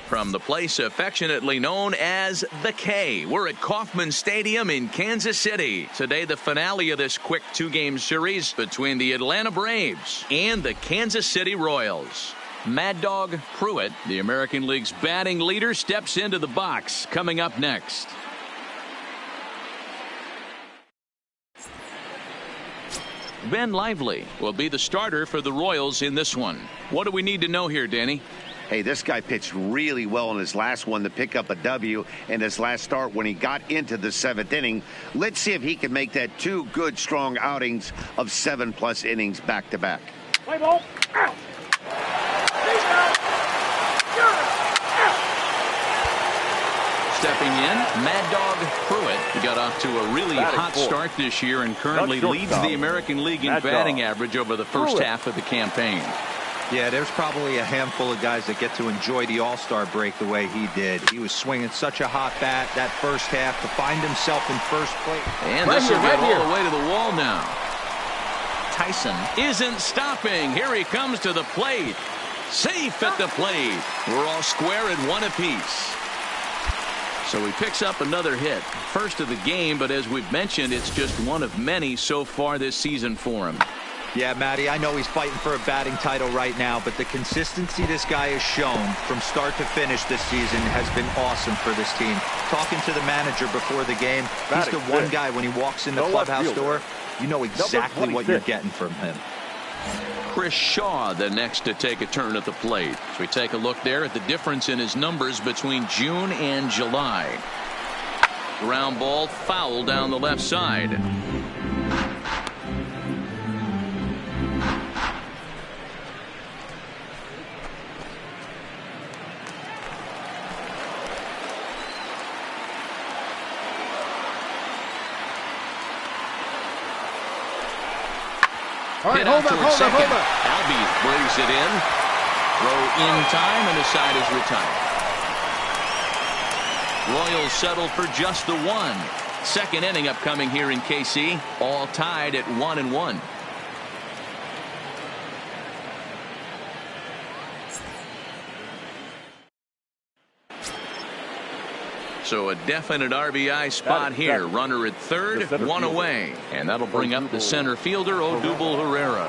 From the place affectionately known as the K, we're at Kauffman Stadium in Kansas City. Today, the finale of this quick two-game series between the Atlanta Braves and the Kansas City Royals. Mad Dog Pruitt, the American League's batting leader, steps into the box. Coming up next. Ben Lively will be the starter for the Royals in this one. What do we need to know here, Danny? Hey, this guy pitched really well in his last one to pick up a W in his last start when he got into the 7th inning. Let's see if he can make that 2 good, strong outings of 7+ innings back-to-back. Play ball. Out. Stepping in, Mad Dog Pruitt got off to a really hot start this year and currently leads the American League in batting average over the first half of the campaign. Yeah, there's probably a handful of guys that get to enjoy the All-Star break the way he did. He was swinging such a hot bat that first half to find himself in first place. And this will get all the way to the wall now. Tyson isn't stopping. Here he comes to the plate. Safe at the plate. We're all square at 1 apiece. So he picks up another hit. First of the game, but as we've mentioned, it's just one of many so far this season for him. Yeah, Matty, I know he's fighting for a batting title right now, but the consistency this guy has shown from start to finish this season has been awesome for this team. Talking to the manager before the game, he's the one guy when he walks in the clubhouse door, you know exactly what you're getting from him. Chris Shaw, the next to take a turn at the plate. So we take a look there at the difference in his numbers between June and July. Ground ball foul down the left side. All right, hold up. Albie brings it in. Throw in time, and the side is retired. Royals settle for just the 1. Second inning upcoming here in KC. All tied at 1-1. So a definite RBI spot here. Runner at third, 1 away. And that'll bring up the center fielder, Odubel Herrera.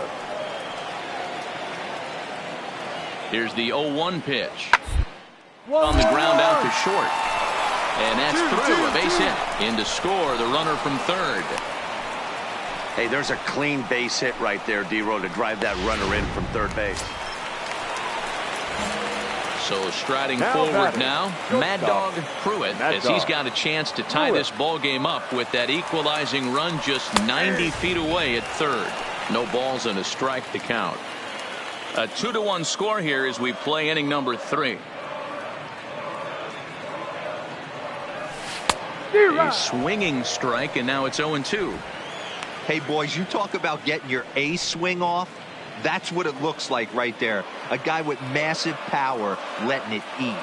Here's the 0-1 pitch. On the ground out to short. And that's through. A base hit. In to score the runner from third. Hey, there's a clean base hit right there, D-Row, to drive that runner in from third base. So striding forward now, Mad Dog Pruitt, as he's got a chance to tie this ball game up with that equalizing run just 90 feet away at third. No balls and a strike to count. A 2-1 score here as we play inning number 3. A swinging strike, and now it's 0-2. Hey, boys, you talk about getting your A swing off. That's what it looks like right there. A guy with massive power letting it eat.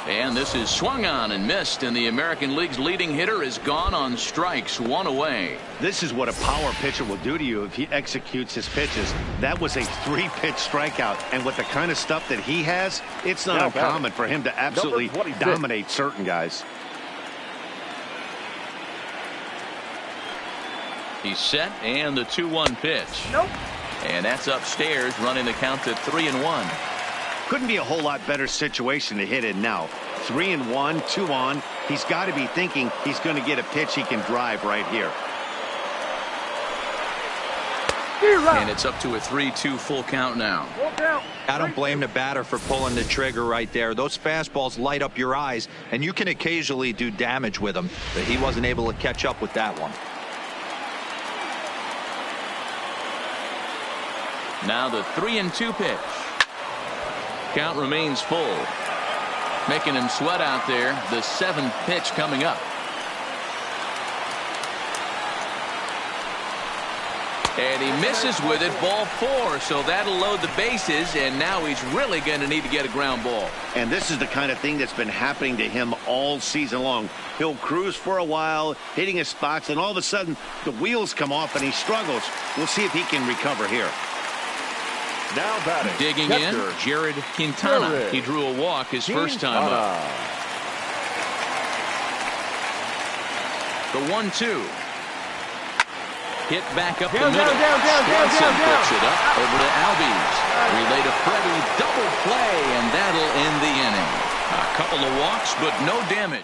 And this is swung on and missed, and the American League's leading hitter is gone on strikes, 1 away. This is what a power pitcher will do to you if he executes his pitches. That was a 3-pitch strikeout, and with the kind of stuff that he has, it's not uncommon for him to absolutely dominate certain guys. He's set, and the 2-1 pitch. Nope. And that's upstairs, running the count to 3-1. Couldn't be a whole lot better situation to hit in now. 3-1, 2 on. He's got to be thinking he's going to get a pitch he can drive right here. And it's up to a 3-2 full count now. I don't blame the batter for pulling the trigger right there. Those fastballs light up your eyes, and you can occasionally do damage with them, but he wasn't able to catch up with that one. Now the 3-2 pitch. Count remains full. Making him sweat out there. The 7th pitch coming up. And he misses with it, ball 4. So that'll load the bases, and now he's really going to need to get a ground ball. And this is the kind of thing that's been happening to him all season long. He'll cruise for a while, hitting his spots, and all of a sudden the wheels come off and he struggles. We'll see if he can recover here. Now batting. Digging in, Jared Quintana. He drew a walk his first time up. The 1-2. Hit back up the middle. Swanson puts it up over to Albies. Relay to Freddie. Double play, and that'll end the inning. A couple of walks, but no damage.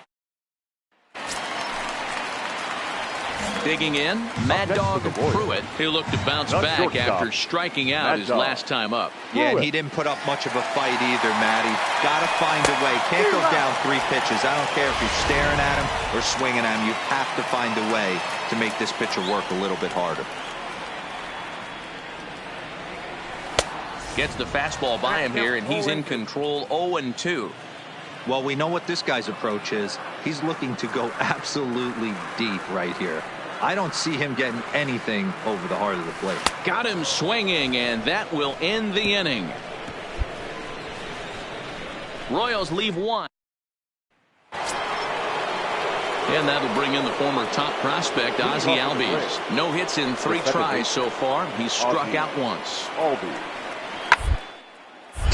Digging in, Mad Dog Pruitt. He'll look to bounce back after striking out his last time up. Yeah, and he didn't put up much of a fight either, Matty. Got to find a way. Can't go down 3 pitches. I don't care if you're staring at him or swinging at him. You have to find a way to make this pitcher work a little bit harder. Gets the fastball by him here, and he's in control. 0-2. Well, we know what this guy's approach is. He's looking to go absolutely deep right here. I don't see him getting anything over the heart of the plate. Got him swinging, and that will end the inning. Royals leave 1. And that'll bring in the former top prospect, Ozzie Albies. No hits in 3 tries so far. He's struck out once.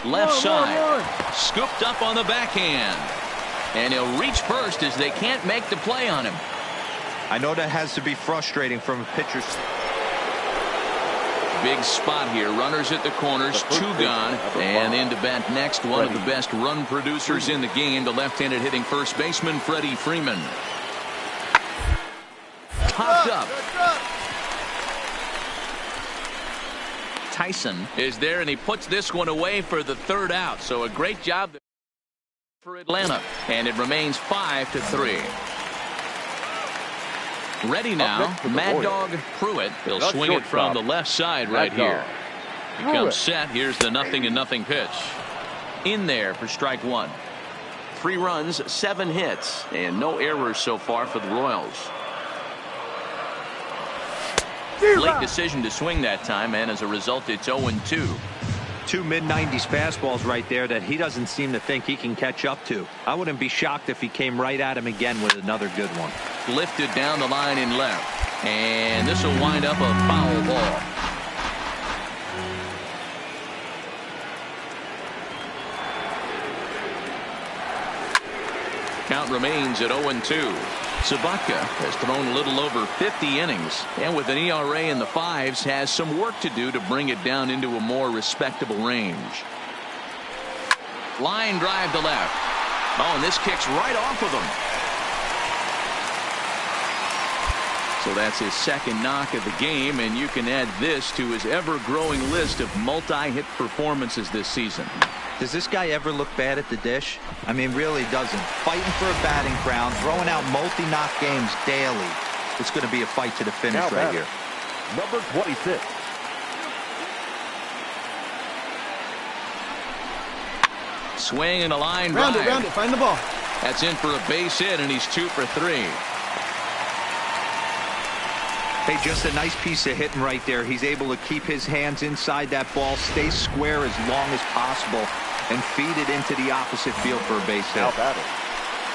Left side. Scooped up on the backhand. And he'll reach first as they can't make the play on him. I know that has to be frustrating from a pitcher's. Big spot here. Runners at the corners, 2 gone. And in to bat next, one of the best run producers in the game, the left-handed hitting first baseman, Freddie Freeman. Popped up. Tyson is there, and he puts this one away for the 3rd out. So a great job for Atlanta. And it remains 5-3. Ready now, Mad Dog Pruitt. He'll swing it from the left side right here. He comes set. Here's the 0-0 pitch. In there for strike 1. 3 runs, 7 hits, and no errors so far for the Royals. Late decision to swing that time, and as a result, it's 0-2. 2 mid-90s fastballs right there that he doesn't seem to think he can catch up to. I wouldn't be shocked if he came right at him again with another good one. Lifted down the line in left, and this will wind up a foul ball. Count remains at 0-2. Sabatka has thrown a little over 50 innings, and with an ERA in the 5s, has some work to do to bring it down into a more respectable range. Line drive to left. Oh, and this kicks right off of him. So that's his second knock of the game, and you can add this to his ever-growing list of multi-hit performances this season. Does this guy ever look bad at the dish? I mean, really doesn't. Fighting for a batting crown, throwing out multi-knock games daily. It's going to be a fight to the finish right here. Number 26. Swing and a line round drive. Round it, find the ball. That's in for a base hit, and he's 2 for 3. Hey, just a nice piece of hitting right there. He's able to keep his hands inside that ball, stay square as long as possible, and feed it into the opposite field for a base hit. Now batting,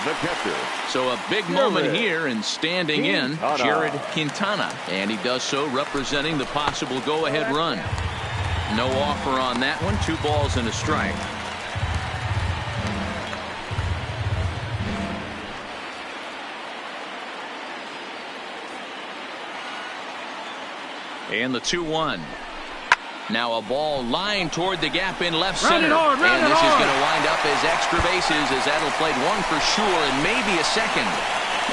the catcher. So a big moment here, and standing in, Jared Quintana. And he does so representing the possible go-ahead run. No offer on that one. 2 balls and a strike. And the 2-1. Now a ball lined toward the gap in left center. And this is going to wind up as extra bases, as that'll play 1 for sure and maybe a second.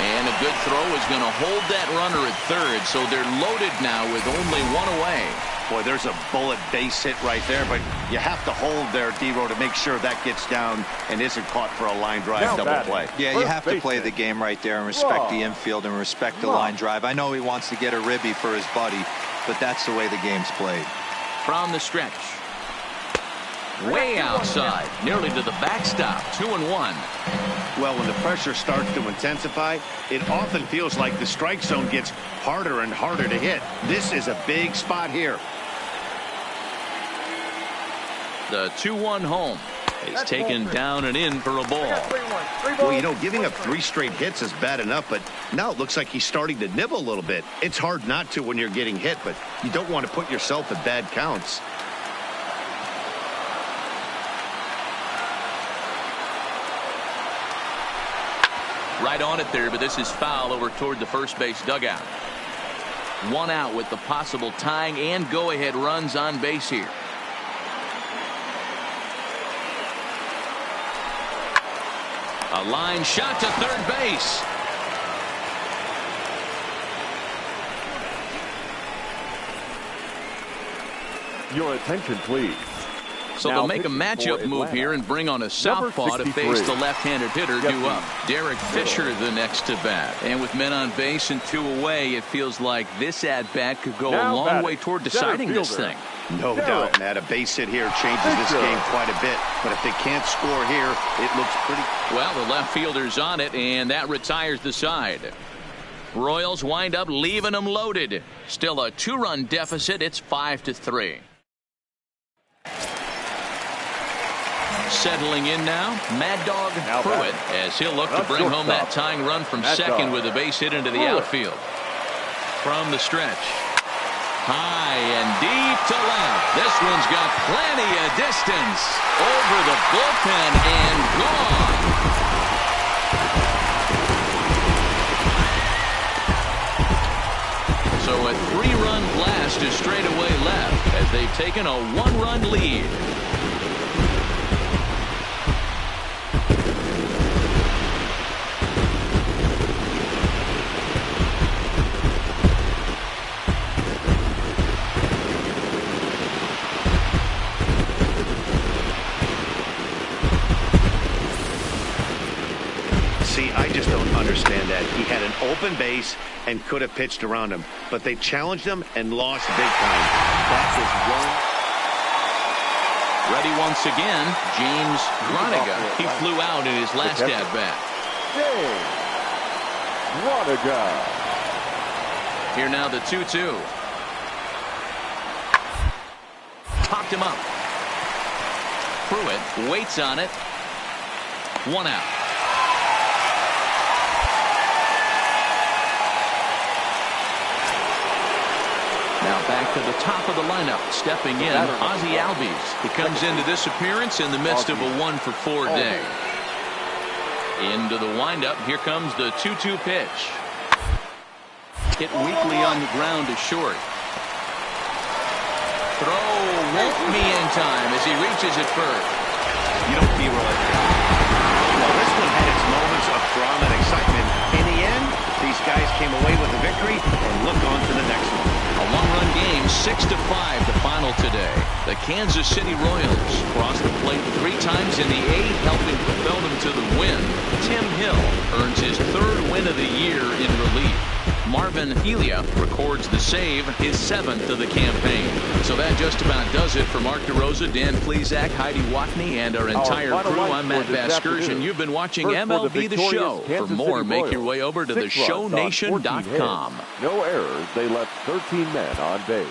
And a good throw is going to hold that runner at third. So they're loaded now with only 1 away. Boy, there's a bullet base hit right there, but you have to hold there, D-Row, to make sure that gets down and isn't caught for a line drive double play. Yeah, you have to play the game right there and respect the infield and respect the line drive. I know he wants to get a ribby for his buddy, but that's the way the game's played. From the stretch. Way outside, nearly to the backstop. 2-1. Well, when the pressure starts to intensify, it often feels like the strike zone gets harder and harder to hit. This is a big spot here. The 2-1 home is taken down and in for a ball. Well, you know, giving up 3 straight hits is bad enough, but now it looks like he's starting to nibble a little bit. It's hard not to when you're getting hit, but you don't want to put yourself at bad counts. Right on it there, but this is foul over toward the first base dugout. 1 out with the possible tying and go-ahead runs on base here. A line shot to third base. Your attention, please. So Now they'll make a pitching matchup for move Atlanta. here and bring on a southpaw to face the left-handed hitter due up. Derek Fisher the next to bat. And with men on base and 2 away, it feels like this at-bat could go a long way toward deciding this thing. No doubt, Matt. A base hit here changes this game quite a bit. But if they can't score here, it looks pretty. Well, the left fielder's on it, and that retires the side. Royals wind up leaving them loaded. Still a 2-run deficit. It's 5-3. Settling in now, Mad Dog Pruitt, as he'll look to bring home that tying run from second with a base hit into the outfield. From the stretch. High and deep to left. This one's got plenty of distance. Over the bullpen and gone. So a 3-run blast is straightaway left as they've taken a 1-run lead. See, I just don't understand that. He had an open base and could have pitched around him, but they challenged him and lost big time. That is one. Ready once again, James Groniga. He flew out in his last at-bat. James Groniga. Here now the 2-2. Popped him up. Pruitt waits on it. 1 out. Now back to the top of the lineup. Stepping in, Ozzie Albies. He comes into this appearance in the midst of a 1-for-4 day. Into the windup. Here comes the 2-2 pitch. Hit weakly on the ground to short. Throw won't be in time as he reaches it first. You don't feel like that. Well, this one had its moments of drama and excitement. In the end, these guys came away with a victory and look on to the next one. A one-run game, 6-5 the final today. The Kansas City Royals crossed the plate 3 times in the 8th, helping propel them to the win. Tim Hill earns his 3rd win of the year in relief. Marvin Helia records the save, his 7th of the campaign. So that just about does it for Mark DeRosa, Dan Plesac, Heidi Watney, and our entire crew. I'm Matt Vasgersian. You've been watching MLB The Show. For more, make your way over to theshownation.com. No errors. They left 13 men on base.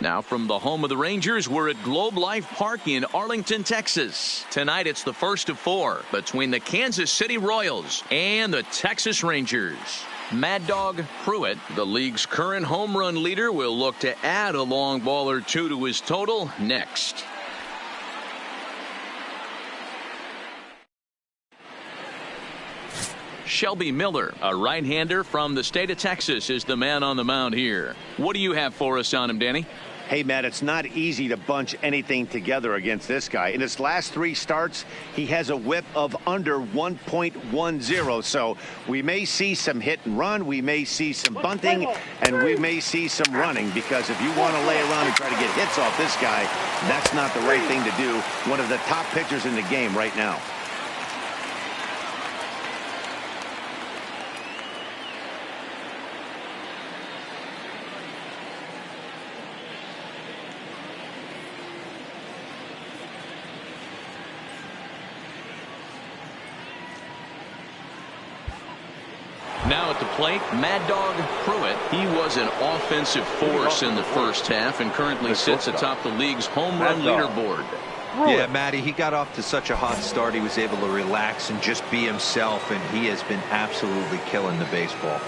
Now from the home of the Rangers, we're at Globe Life Park in Arlington, Texas. Tonight it's the first of 4 between the Kansas City Royals and the Texas Rangers. Mad Dog Pruitt, the league's current home run leader, will look to add a long ball or 2 to his total next. Shelby Miller, a right-hander from the state of Texas, is the man on the mound here. What do you have for us on him, Danny? Hey, Matt, it's not easy to bunch anything together against this guy. In his last 3 starts, he has a whip of under 1.10. So we may see some hit and run, we may see some bunting, and we may see some running, because if you want to lay around and try to get hits off this guy, that's not the right thing to do. One of the top pitchers in the game right now. Now at the plate, Mad Dog Pruitt. He was an offensive force in the first half and currently sits atop the league's home run leaderboard. Yeah, Matty, he got off to such a hot start. He was able to relax and just be himself, and he has been absolutely killing the baseball.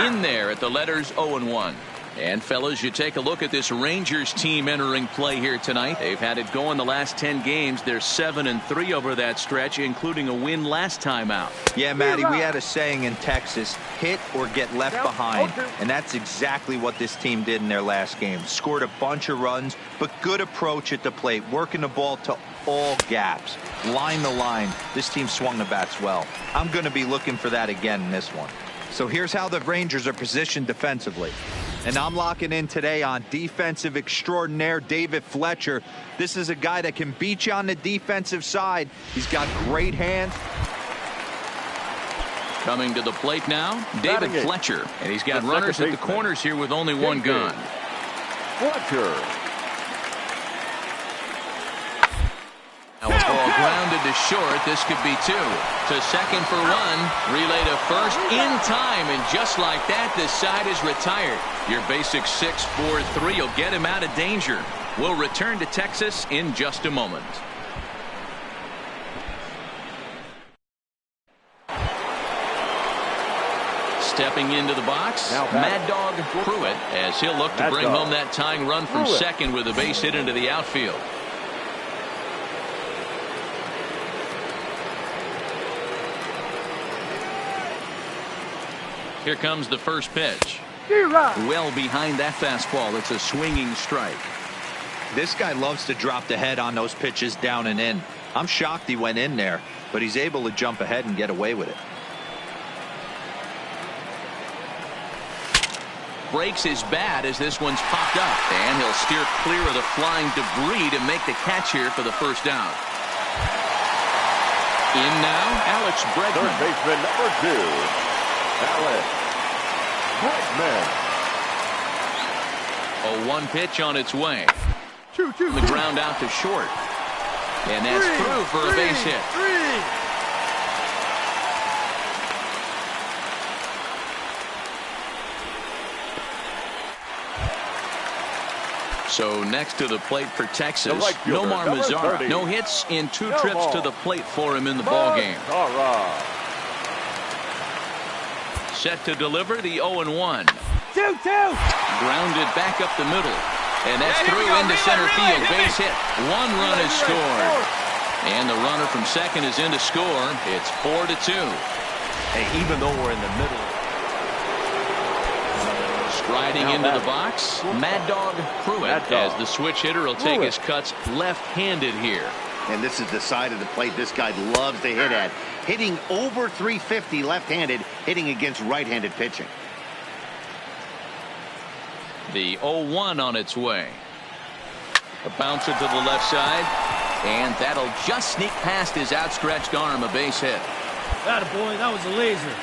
In there at the letters 0-1. And fellas, you take a look at this Rangers team entering play here tonight. They've had it going the last 10 games. They're 7-3 over that stretch, including a win last time out. Yeah, Matty, we had a saying in Texas, hit or get left behind. And that's exactly what this team did in their last game. Scored a bunch of runs, but good approach at the plate, working the ball to all gaps. Line the line. This team swung the bats well. I'm going to be looking for that again in this one. So here's how the Rangers are positioned defensively. And I'm locking in today on defensive extraordinaire David Fletcher. This is a guy that can beat you on the defensive side. He's got great hands. Coming to the plate now, David Fletcher. And he's got runners at the corners here with only one gun. Fletcher. Now a ball grounded to short. This could be 2. To second for 1. Relay to first in time. And just like that, this side is retired. Your basic 6-4-3 will get him out of danger. We'll return to Texas in just a moment. Stepping into the box, Mad Dog Pruitt, as he'll look to bring home that tying run from second with a base hit into the outfield. Here comes the first pitch. Well behind that fastball. It's a swinging strike. This guy loves to drop the head on those pitches down and in. I'm shocked he went in there, but he's able to jump ahead and get away with it. Breaks his bat as this one's popped up, and he'll steer clear of the flying debris to make the catch here for the first down. In now, Alex Bregman. Third baseman number 2. Alex Bregman. A 1 pitch on its way. The ground out to short. And that's through for a base hit. So next to the plate for Texas, Nomar Mazara. No hits in 2 trips to the plate for him in the ballgame. Set to deliver the 0-1. 2-2. Grounded back up the middle. And that's through into center field. Base hit. 1 run is scored. And the runner from second is in to score. It's 4-2. Hey, even though we're in the middle. Striding into the box, Mad Dog Pruitt, as the switch hitter will take his cuts left-handed here. And this is the side of the plate this guy loves to hit at. Hitting over 350 left-handed, hitting against right-handed pitching. The 0-1 on its way. A bouncer to the left side, and that'll just sneak past his outstretched arm. A base hit. Attaboy, that was a laser.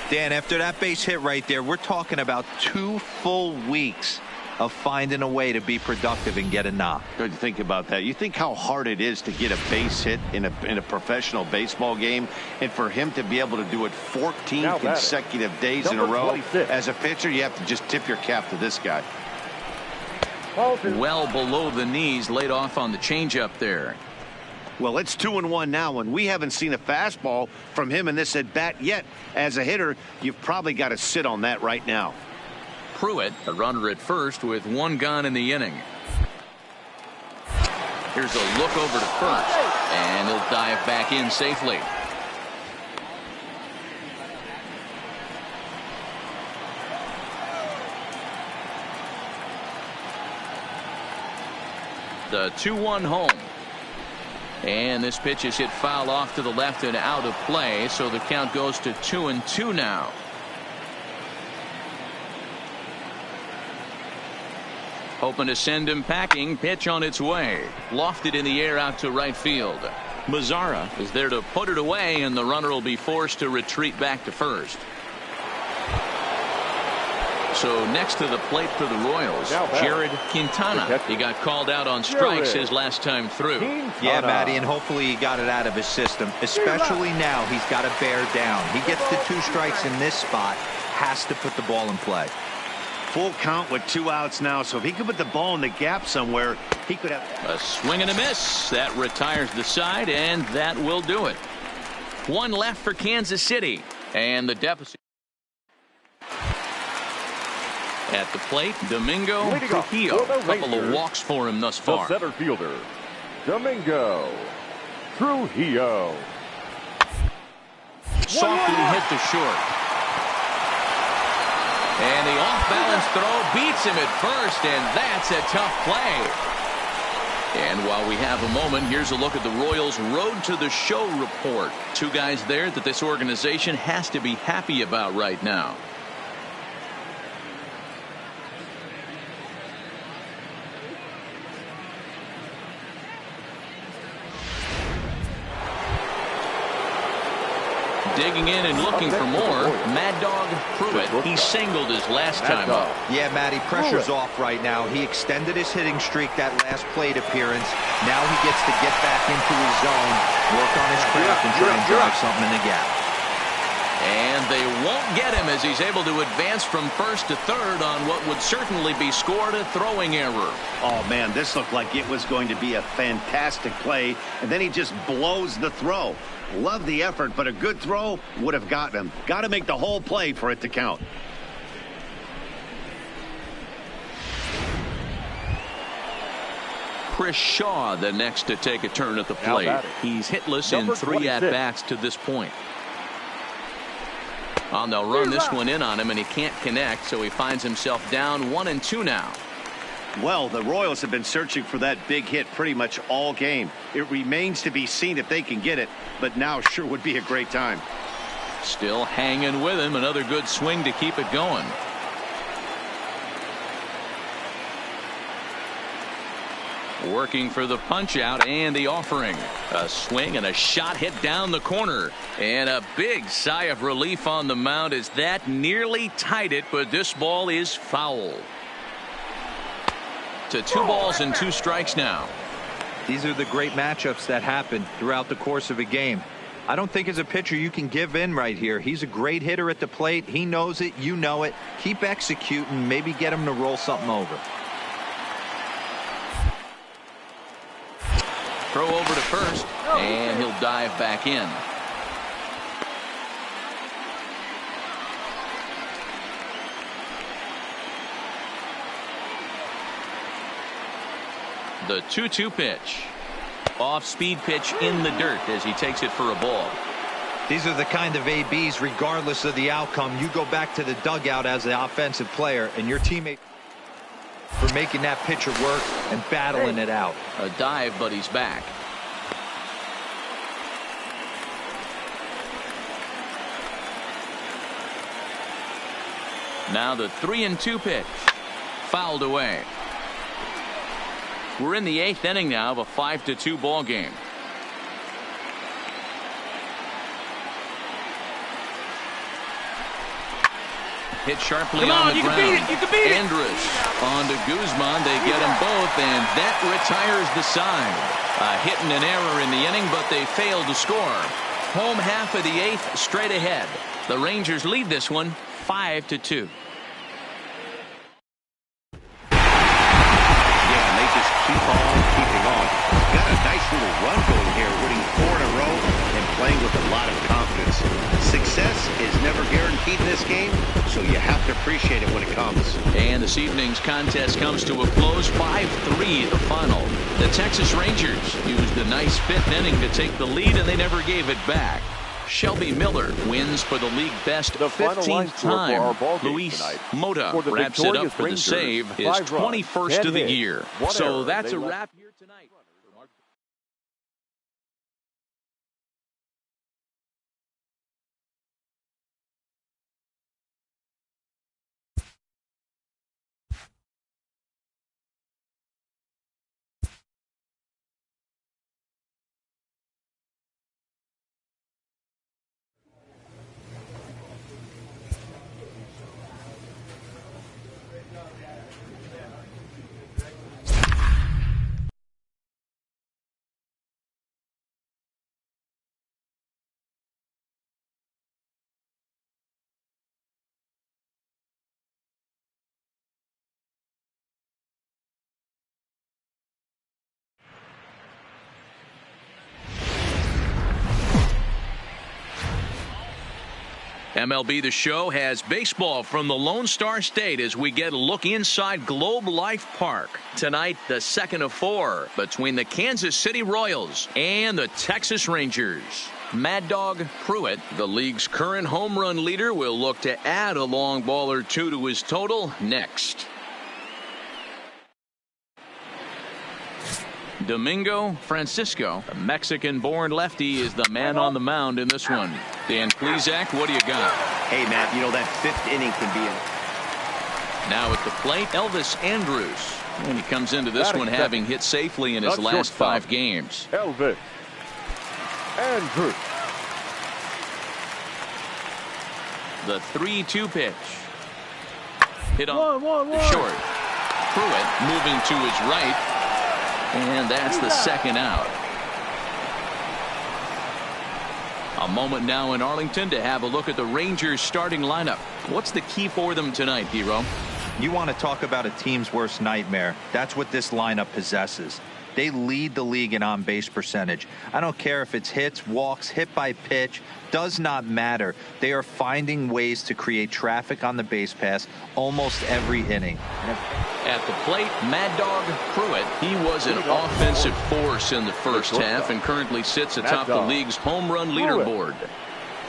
Dan, after that base hit right there, we're talking about 2 full weeks of finding a way to be productive and get a knock. Good to think about that. You think how hard it is to get a base hit in a professional baseball game, and for him to be able to do it 14 consecutive days in a row. As a pitcher, you have to just tip your cap to this guy. Well below the knees, laid off on the changeup there. Well, it's 2-1 now, and we haven't seen a fastball from him in this at bat yet. As a hitter, you've probably got to sit on that right now. Pruitt, a runner at first with 1 gone in the inning. Here's a look over to first, and he'll dive back in safely. The 2-1 home. And this pitch is hit foul off to the left and out of play, so the count goes to 2-2 now. Hoping to send him packing. Pitch on its way. Lofted in the air out to right field. Mazzara is there to put it away, and the runner will be forced to retreat back to first. So next to the plate for the Royals, Jared Quintana. He got called out on strikes his last time through. Yeah, Matty, and hopefully he got it out of his system. Especially now, he's got to bear down. He gets the 2 strikes in this spot, has to put the ball in play. Full count with 2 outs now, so if he could put the ball in the gap somewhere, he could have a swing and a miss. That retires the side, and that will do it. 1 left for Kansas City, and the deficit. At the plate, Domingo Trujillo. A couple of walks for him thus far. The center fielder, Domingo Trujillo. Softly hit to short. And the off-balance throw beats him at first, and that's a tough play. And while we have a moment, here's a look at the Royals' Road to the Show report. 2 guys there that this organization has to be happy about right now. Digging in and looking for more. Mad Dog Pruitt. He singled his last time up. Yeah, Matty, pressure's off right now. He extended his hitting streak that last plate appearance. Now he gets to get back into his zone, work on his craft, and try and drive something in the gap. And they won't get him as he's able to advance from first to third on what would certainly be scored a throwing error. Oh, man, this looked like it was going to be a fantastic play, and then he just blows the throw. Love the effort, but a good throw would have gotten him. Got to make the whole play for it to count. Chris Shaw, the next to take a turn at the plate. He's hitless in 3 at-bats to this point. And they'll run this one in on him, and he can't connect, so he finds himself down 1-2 now. Well, the Royals have been searching for that big hit pretty much all game. It remains to be seen if they can get it, but now sure would be a great time. Still hanging with him. Another good swing to keep it going. Working for the punch out and the offering. A swing and a shot hit down the corner. And a big sigh of relief on the mound as that nearly tied it, but this ball is foul. To 2 balls and 2 strikes now. These are the great matchups that happen throughout the course of a game. I don't think as a pitcher you can give in right here. He's a great hitter at the plate. He knows it. You know it. Keep executing. Maybe get him to roll something over. Throw over to first, and he'll dive back in. The 2-2 pitch. Off-speed pitch in the dirt as he takes it for a ball. These are the kind of ABs, regardless of the outcome. You go back to the dugout as the offensive player, and your teammate for making that pitcher work and battling it out. A dive, but he's back. Now the 3-2 pitch. Fouled away. We're in the 8th inning now of a 5-2 ball game. Hit sharply on the ground. You can beat it. Andrus on to Guzman. They get them both, and that retires the side. A hit and an error in the inning, but they failed to score. Home half of the 8th straight ahead. The Rangers lead this one 5-2. Keep on keeping on. Got a nice little run going here, winning 4 in a row and playing with a lot of confidence. Success is never guaranteed in this game, so you have to appreciate it when it comes. And this evening's contest comes to a close. 5-3 the final. The Texas Rangers used a nice 5th inning to take the lead, and they never gave it back. Shelby Miller wins for the league best The final line 15th score for our time. ball game Luis tonight. Mota For the wraps it up victorious for the Rangers, save, his 5 runs, 21st 10 of the hits, year. 1 So error. that's They a left- wrap here tonight. MLB The Show has baseball from the Lone Star State as we get a look inside Globe Life Park. Tonight, the second of 4 between the Kansas City Royals and the Texas Rangers. Mad Dog Pruitt, the league's current home run leader, will look to add a long ball or two to his total next. Domingo Francisco, a Mexican-born lefty, is the man on the mound in this one. Dan Plesac, what do you got? Hey, Matt, you know that 5th inning can be Now at the plate, Elvis Andrus. And he comes into this Batting one second. having hit safely in his Not last shortstop. 5 games. Elvis Andrus. The 3-2 pitch. Hit on One. short. Pruitt moving to his right. And that's the second out. A moment now in Arlington to have a look at the Rangers starting lineup. What's the key for them tonight, Hero? You want to talk about a team's worst nightmare. That's what this lineup possesses. They lead the league in on-base percentage. I don't care if it's hits, walks, hit by pitch, does not matter. They are finding ways to create traffic on the base pass almost every inning. At the plate, Mad Dog Pruitt. He was an offensive force in the first half and currently sits atop the league's home run leaderboard.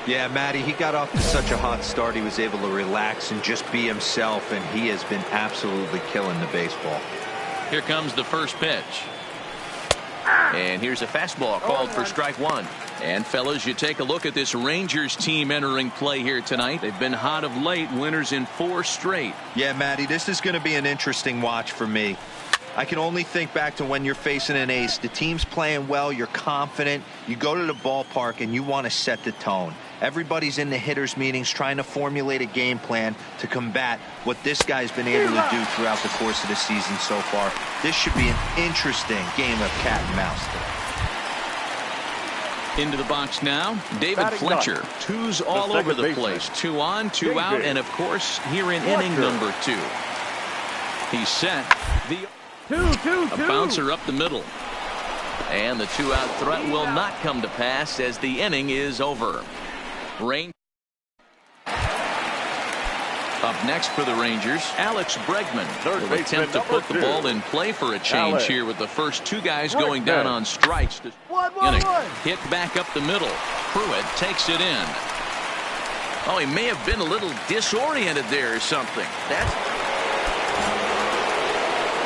Yeah, Matty, he got off to such a hot start. He was able to relax and just be himself, and he has been absolutely killing the baseball. Here comes the first pitch. And here's a fastball called for strike 1. And fellas, you take a look at this Rangers team entering play here tonight. They've been hot of late, winners in 4 straight. Yeah, Matty, this is going to be an interesting watch for me. I can only think back to when you're facing an ace. The team's playing well, you're confident, you go to the ballpark and you want to set the tone. Everybody's in the hitters meetings trying to formulate a game plan to combat what this guy's been able to do throughout the course of the season so far. This should be an interesting game of cat and mouse today. Into the box now, David Batting Fletcher. nine. 2s all over the place. 2 on, 2 out, and of course, here in inning number 2. He's set. A bouncer up the middle. And the 2-out threat will not come to pass as the inning is over. Up next for the Rangers, Alex Bregman will attempt to put the ball in play for a change here with the first 2 guys going down on strikes. Inning. Hit back up the middle. Pruitt takes it in. Oh, he may have been a little disoriented there or something. That's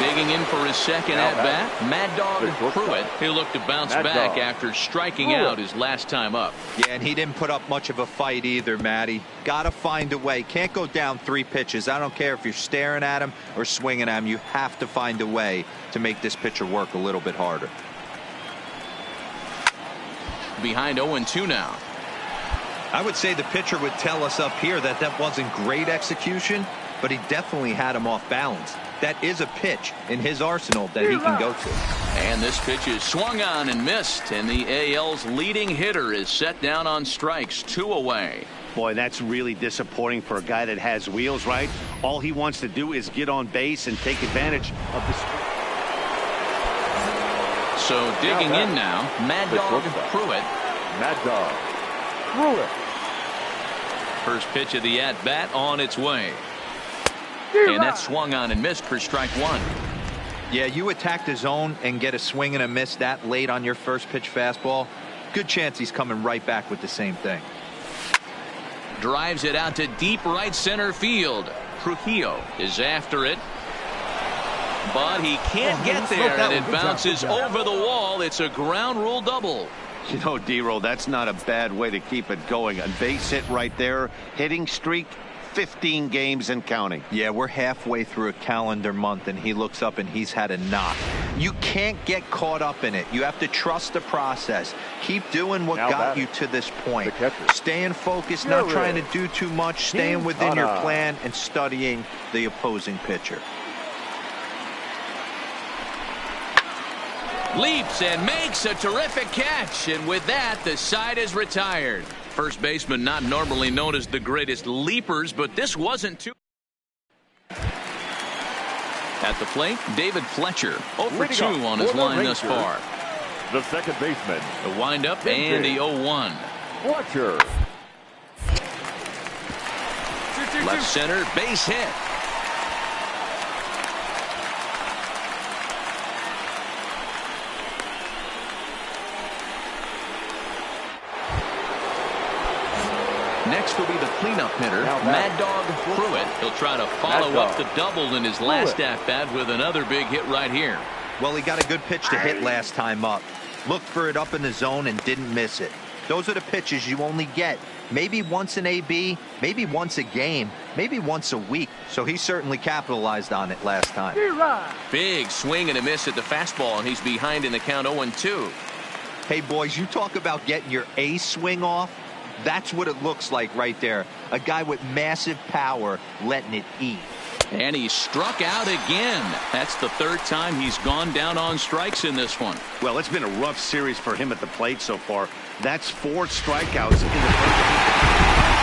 digging in for his second at-bat, Mad Dog Pruitt. He'll look to bounce back after striking out his last time up. Yeah, and he didn't put up much of a fight either, Matty. Got to find a way. Can't go down 3 pitches. I don't care if you're staring at him or swinging at him. You have to find a way to make this pitcher work a little bit harder. Behind 0-2 now. I would say the pitcher would tell us up here that that wasn't great execution, but he definitely had him off balance. That is a pitch in his arsenal that he can go to. And this pitch is swung on and missed, and the AL's leading hitter is set down on strikes, 2 away. Boy, that's really disappointing for a guy that has wheels, right? All he wants to do is get on base and take advantage of the... So digging in now, Mad Dog Pruitt. Mad Dog Pruitt. First pitch of the at-bat on its way. And that swung on and missed for strike 1. Yeah, you attack the zone and get a swing and a miss that late on your first pitch fastball. Good chance he's coming right back with the same thing. Drives it out to deep right center field. Trujillo is after it. But he can't get there, and it bounces over the wall. It's a ground rule double. You know, D-Roll, that's not a bad way to keep it going. A base hit right there. Hitting streak, 15 games and counting. Yeah, we're halfway through a calendar month, and he looks up and he's had a knock. You can't get caught up in it. You have to trust the process. Keep doing what got you to this point. Staying focused, not trying to do too much, staying within your plan, and studying the opposing pitcher. Leaps and makes a terrific catch, and with that, the side is retired. First baseman not normally known as the greatest leapers, but this wasn't too. At the plate, David Fletcher, 0 for 2 on his line thus far. The second baseman. The windup and the 0-1. Fletcher. Left center, base hit. Next will be the cleanup hitter, Mad Dog Pruitt. He'll try to follow up the double in his last at-bat with another big hit right here. Well, he got a good pitch to hit last time up. Looked for it up in the zone and didn't miss it. Those are the pitches you only get maybe once an AB, maybe once a game, maybe once a week. So he certainly capitalized on it last time. Big swing and a miss at the fastball, and he's behind in the count 0-2. Hey, boys, you talk about getting your A swing off. That's what it looks like right there. A guy with massive power letting it eat. And he struck out again. That's the third time he's gone down on strikes in this one. Well, it's been a rough series for him at the plate so far. That's 4 strikeouts in the first.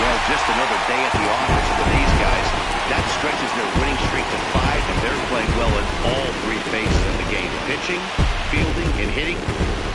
Well, just another day at the office for these guys. That stretches their winning streak to 5, and they're playing well in all 3 phases of the game. Pitching, fielding, and hitting.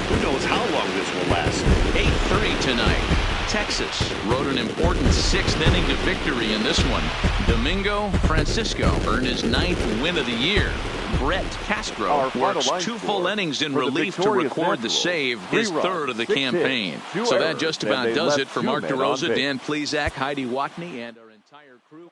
Who knows how long this will last. 8-3 tonight. Texas rode an important 6th inning to victory in this one. Domingo Francisco earned his 9th win of the year. Brett Castro works 2 full innings in relief to record the save, his 3rd of the campaign. So that just about does it for Mark DeRosa, Dan Plesac, Heidi Watney, and our entire crew.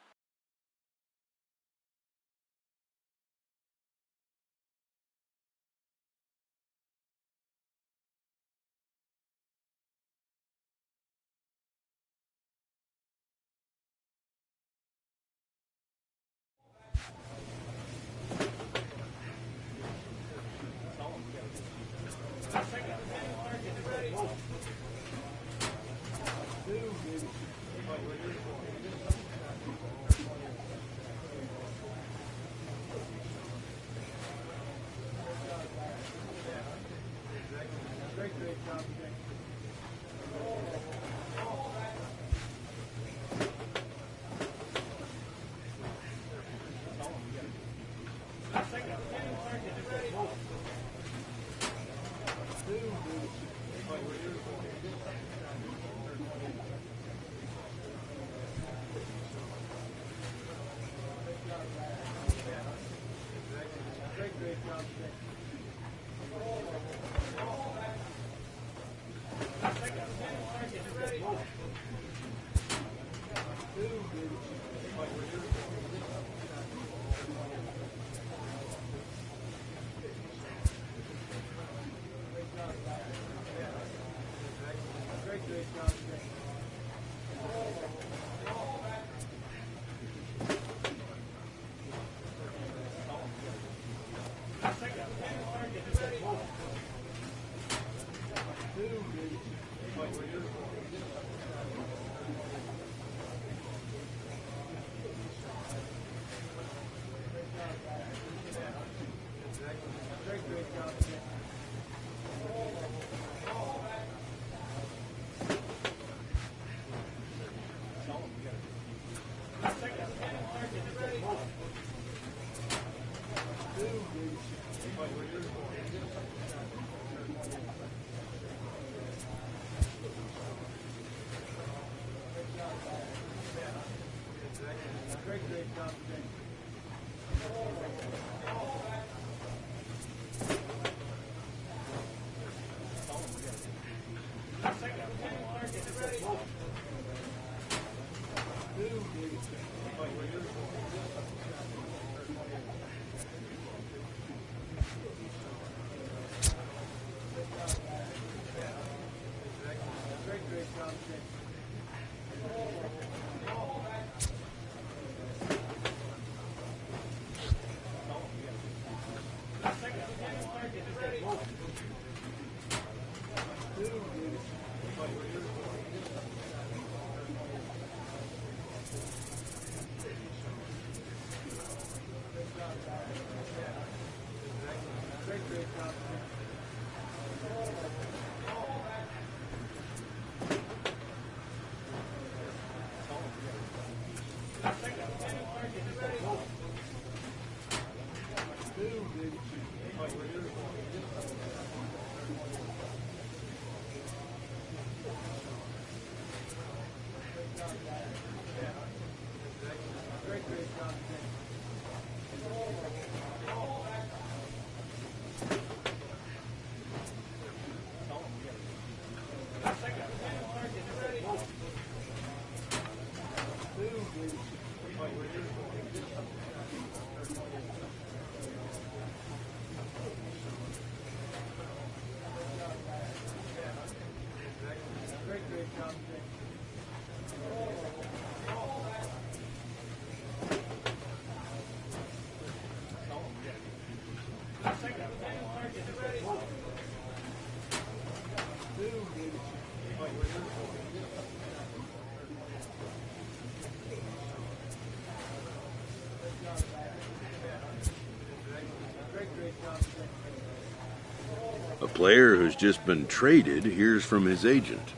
A player who's just been traded hears from his agent.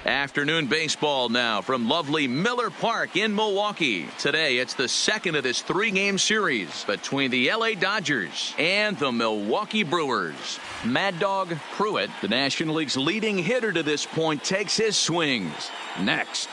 Afternoon baseball now from lovely Miller Park in Milwaukee. Today it's the second of this three-game series between the LA Dodgers and the Milwaukee Brewers. Mad Dog Pruitt, the National League's leading hitter to this point, takes his swings. Next.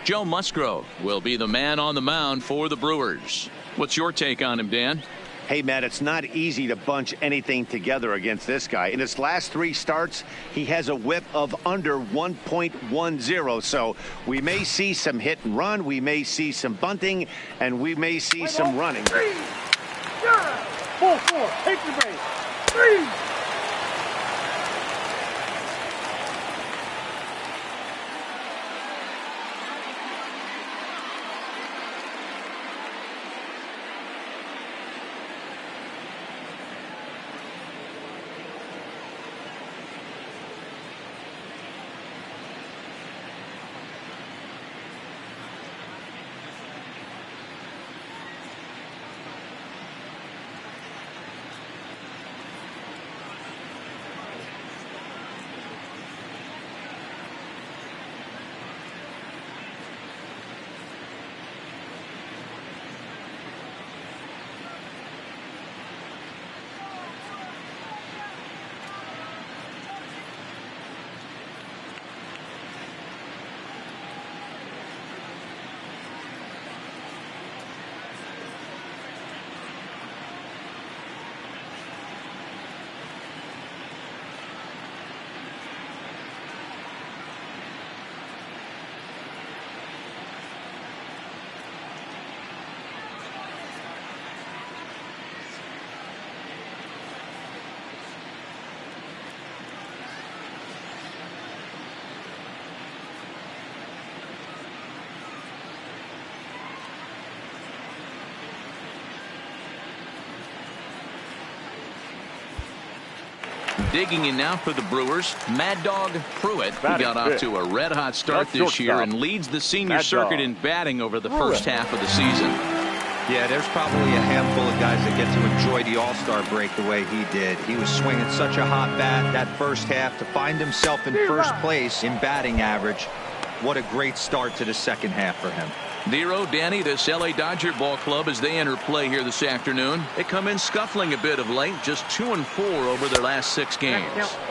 Joe Musgrove will be the man on the mound for the Brewers. What's your take on him, Dan? Hey, Matt, it's not easy to bunch anything together against this guy. In his last three starts, he has a whip of under 1.10. So we may see some hit and run, we may see some bunting, and we may see some running. 3, 0, 4, take the base. 3. Digging in now for the Brewers, Mad Dog Pruitt, who got off to a red-hot start this year and leads the senior circuit in batting over the first half of the season. Yeah, there's probably a handful of guys that get to enjoy the All-Star break the way he did. He was swinging such a hot bat that first half to find himself in first place in batting average. What a great start to the second half for him. Dero, Danny, this LA Dodger ball club, as they enter play here this afternoon, they come in scuffling a bit of late, just 2-4 over their last 6 games.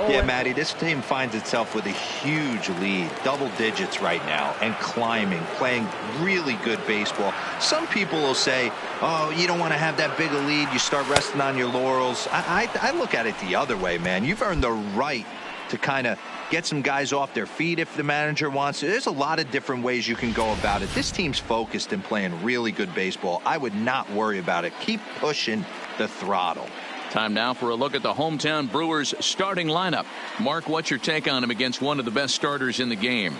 Yeah, Matty, this team finds itself with a huge lead, double digits right now, and climbing, playing really good baseball. Some people will say, oh, you don't want to have that big a lead, you start resting on your laurels. I look at it the other way, man. You've earned the right to kind of get some guys off their feet if the manager wants to. There's a lot of different ways you can go about it. This team's focused and playing really good baseball. I would not worry about it. Keep pushing the throttle. Time now for a look at the hometown Brewers starting lineup. Mark, what's your take on him against one of the best starters in the game?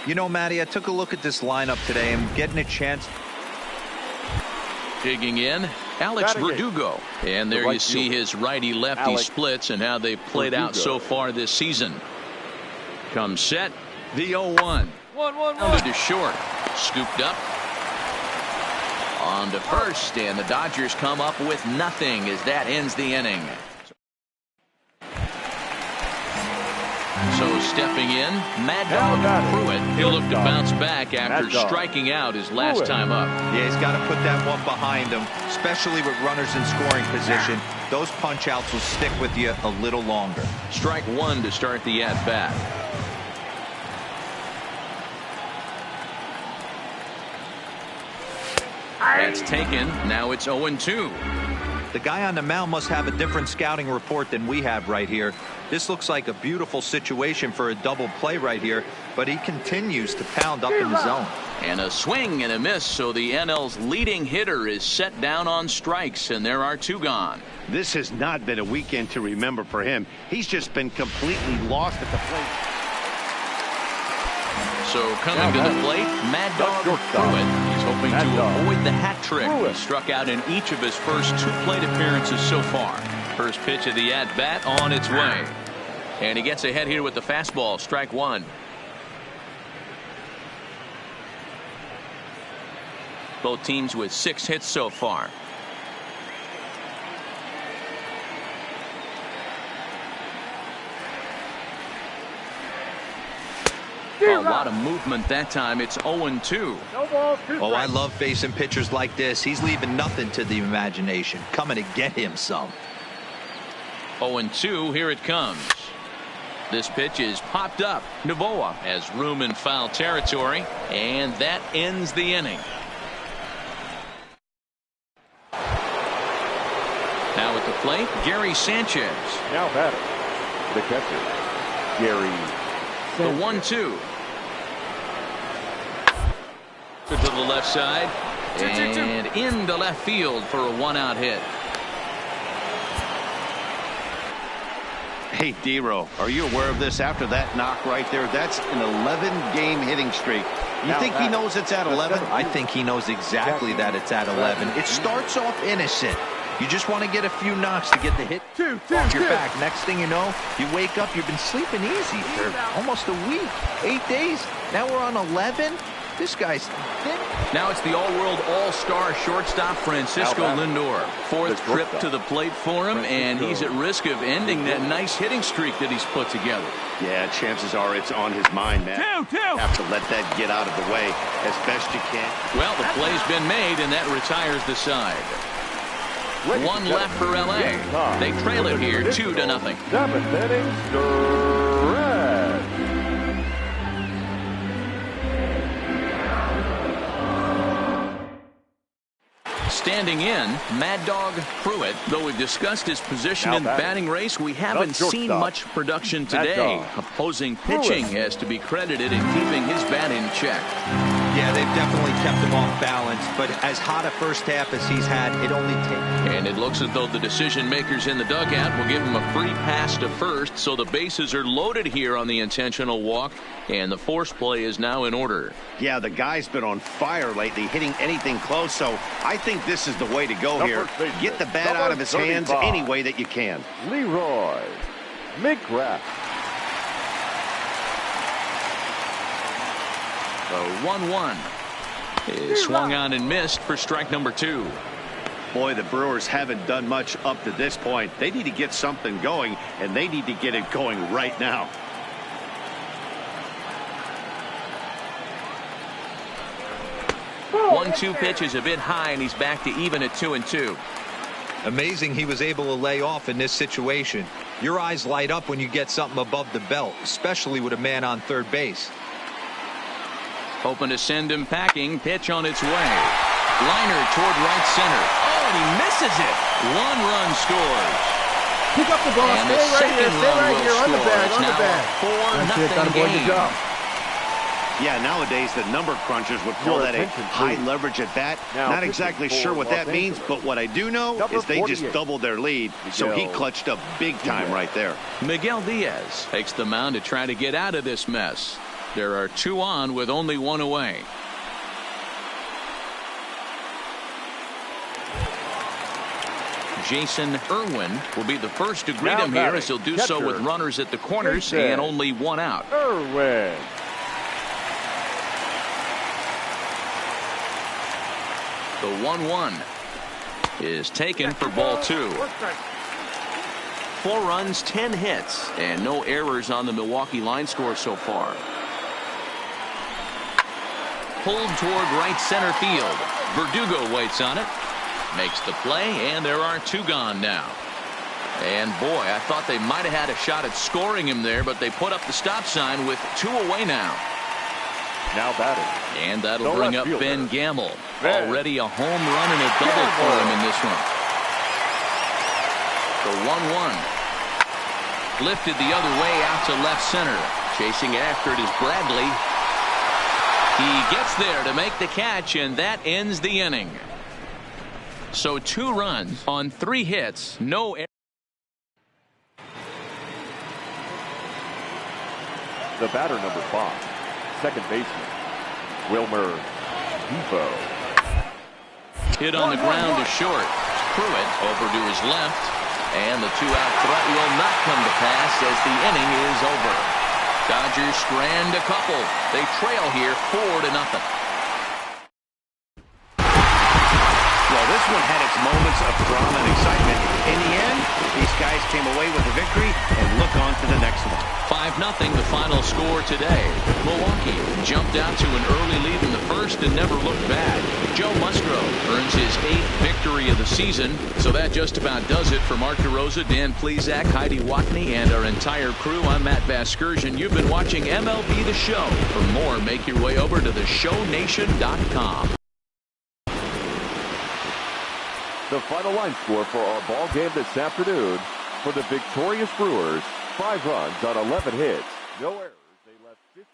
You know, Matty, I took a look at this lineup today and getting a chance. Digging in, Alex Verdugo. And there you see his righty-lefty splits and how they've played out so far this season. Comes set, the 0-1. Rounded to short, scooped up. On to first, and the Dodgers come up with nothing as that ends the inning. So stepping in, Mad Dog Pruitt. He'll look to bounce back after striking out his last time up. Yeah, he's got to put that one behind him, especially with runners in scoring position. Those punch outs will stick with you a little longer. Strike one to start the at-bat. That's taken. Now it's 0-2. The guy on the mound must have a different scouting report than we have right here. This looks like a beautiful situation for a double play right here, but he continues to pound up in the zone. And a swing and a miss, so the NL's leading hitter is set down on strikes, and there are 2 gone. This has not been a weekend to remember for him. He's just been completely lost at the plate. So coming to the plate, Mad Dog Pruitt. He's hoping to avoid the hat trick. He struck out in each of his first 2 plate appearances so far. First pitch of the at-bat on its way. And he gets ahead here with the fastball, strike one. Both teams with 6 hits so far. A lot of movement that time. It's 0-2. Oh, I love facing pitchers like this. He's leaving nothing to the imagination. Coming to get him some. 0-2. Here it comes. This pitch is popped up. Novoa has room in foul territory, and that ends the inning. Now at the plate, Gary Sanchez. Now batter, the catcher, Gary Sanchez. The 1-2. To the left side, and into left field for a 1-out hit. Hey, Dero, are you aware of this? After that knock right there, that's an 11-game hitting streak. You think he knows it's at 11? I think he knows exactly that it's at 11. It starts off innocent. You just want to get a few knocks to get the hit off your back. Next thing you know, you wake up, you've been sleeping easy for almost a week, 8 days. Now we're on 11. This guy's thick. Now it's the all-world all-star shortstop Francisco Lindor. 4th trip to the plate for him, and he's at risk of ending that nice hitting streak that he's put together. Yeah, chances are it's on his mind, man. Have to let that get out of the way as best you can. Well, the play's been made, and that retires the side. 1 left for LA. They trail it here 2-0. 7th inning stretch. Standing in, Mad Dog Pruitt. Though we've discussed his position in the batting race, we haven't seen much production today. Opposing pitching has to be credited in keeping his bat in check. Yeah, they've definitely kept him off balance, but as hot a first half as he's had, it only takes. And it looks as though the decision makers in the dugout will give him a free pass to first, so the bases are loaded here on the intentional walk, and the force play is now in order. Yeah, the guy's been on fire lately, hitting anything close, so I think this is the way to go here. Get the bat out of his hands any way that you can. Leroy McGrath. The 1-1 is swung on and missed for strike number 2. Boy, the Brewers haven't done much up to this point. They need to get something going, and they need to get it going right now. 1-2 pitch is a bit high, and he's back to even at 2-2. Amazing he was able to lay off in this situation. Your eyes light up when you get something above the belt, especially with a man on third base. Hoping to send him packing. Pitch on its way. Liner toward right center. Oh, and he misses it. 1 run scores. Pick up the ball. And the second run will on the score. bag, It's on the now bag. a 4-0 game. Yeah, nowadays the number crunchers would call Your that a attention, high please. leverage at bat. Now Not exactly sure what that means, but what I do know Number is they just 48. doubled their lead, so he Miguel clutched up big time right there. Miguel Diaz takes the mound to try to get out of this mess. There are 2 on with only 1 away. Jason Irwin will be the first to greet Now him here, batting, as he'll do so with catcher, runners at the corners Jason and only 1 out. Irwin. The 1-1 is taken for ball 2. 4 runs, 10 hits, and no errors on the Milwaukee line score so far. Pulled toward right center field. Verdugo waits on it. Makes the play, and there are 2 gone now. And boy, I thought they might have had a shot at scoring him there, but they put up the stop sign with 2 away now. Now batting. And that'll The bring left up fielder, Ben Gamble. Ben Already a home run and a double for him in this one. The 1-1. Lifted the other way out to left center. Chasing after it is Bradley. He gets there to make the catch, and that ends the inning. So 2 runs on 3 hits. No error. The batter, number 5, second baseman, Wilmer Defoe. Hit on the ground to short. Pruitt over to his left. And the 2-out threat will not come to pass as the inning is over. Dodgers strand a couple. They trail here 4-0. Well, this one had its moments of drama and excitement. In the end, these guys came away with a victory and look on to the next one. 5-0 the final score today. Milwaukee jumped out to an early lead in the first and never looked back. Joe Musgrove earns his 8th victory of the season. So that just about does it for Mark DeRosa, Dan Plesac, Heidi Watney, and our entire crew. I'm Matt Vasgersian. You've been watching MLB The Show. For more, make your way over to theshownation.com. The final line score for our ball game this afternoon: for the victorious Brewers, 5 runs on 11 hits, no errors. They left 50.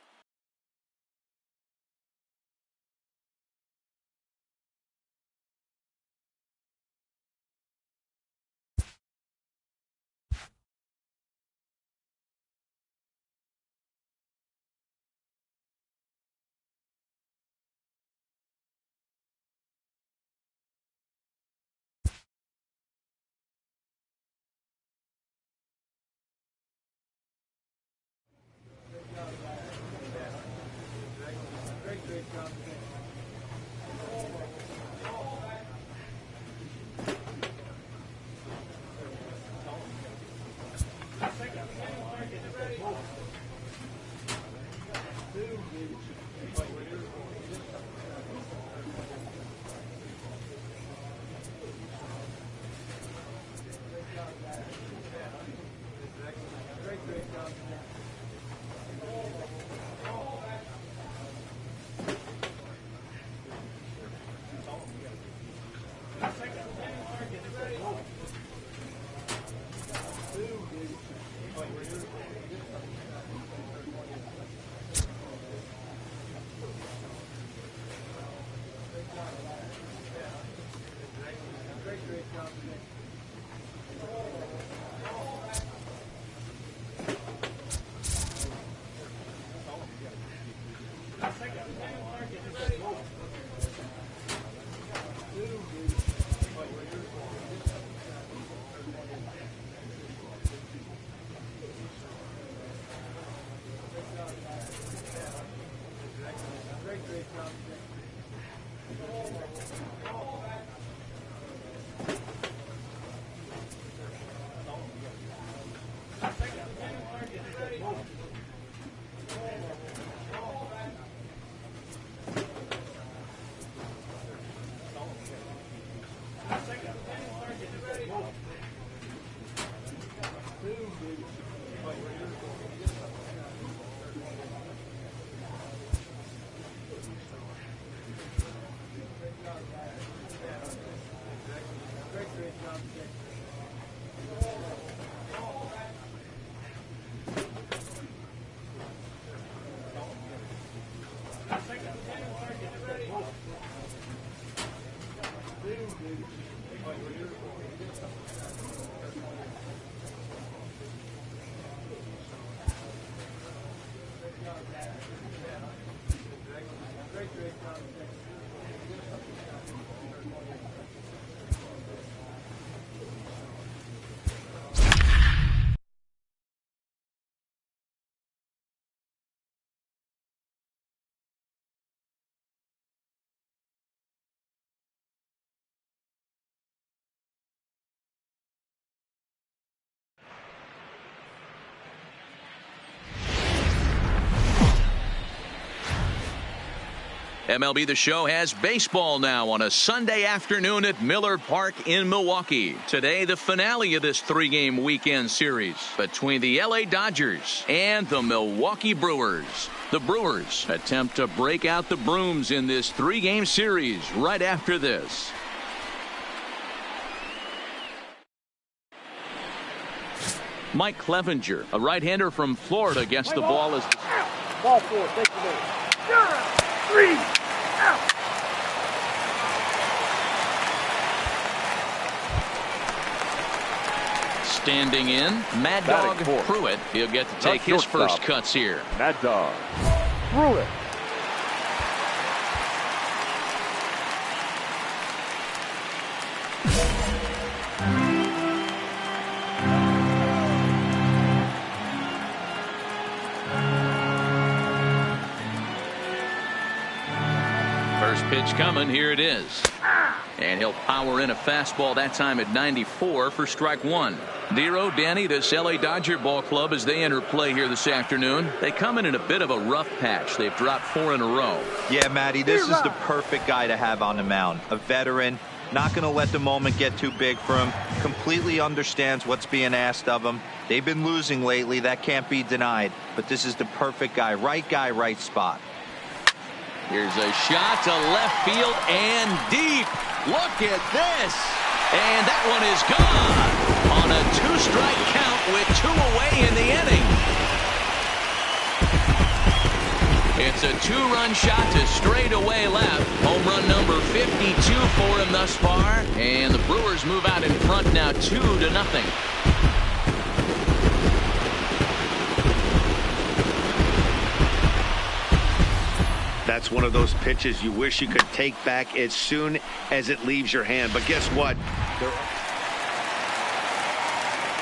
MLB The Show has baseball now on a Sunday afternoon at Miller Park in Milwaukee. Today, the finale of this three-game weekend series between the LA Dodgers and the Milwaukee Brewers. The Brewers attempt to break out the brooms in this three-game series right after this. Mike Clevenger, a right-hander from Florida, gets the ball as Ball four, take the ball. 3 out. Standing in, Mad Dog Pruitt. He'll get to take his first cuts here. Mad Dog Pruitt. First pitch coming. Here it is. And he'll power in a fastball that time at 94 for strike one. Dero, Danny, this LA Dodger ball club as they enter play here this afternoon. They come in a bit of a rough patch. They've dropped 4 in a row. Yeah, Matty, this is the perfect guy to have on the mound. A veteran, not going to let the moment get too big for him. Completely understands what's being asked of him. They've been losing lately. That can't be denied. But this is the perfect guy, right spot. Here's a shot to left field and deep. Look at this. And that one is gone on a 2-strike count with 2 away in the inning. It's a 2-run shot to straightaway left. Home run number 52 for him thus far. And the Brewers move out in front now 2-0. That's one of those pitches you wish you could take back as soon as it leaves your hand. But guess what?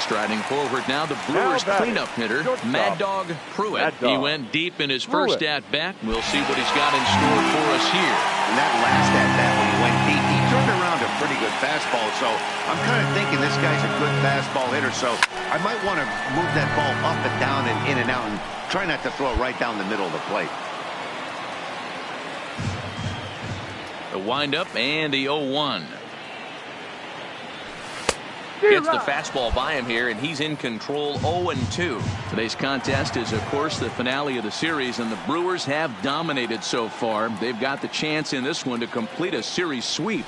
Striding forward now, the Brewers cleanup hitter, Mad Dog Pruitt. He went deep in his first at-bat. We'll see what he's got in store for us here. And that last at-bat when he went deep, he turned around a pretty good fastball. So I'm kind of thinking this guy's a good fastball hitter. So I might want to move that ball up and down and in and out and try not to throw it right down the middle of the plate. The windup and the 0-1. Gets the fastball by him here, and he's in control 0-2. Today's contest is, of course, the finale of the series, and the Brewers have dominated so far. They've got the chance in this one to complete a series sweep.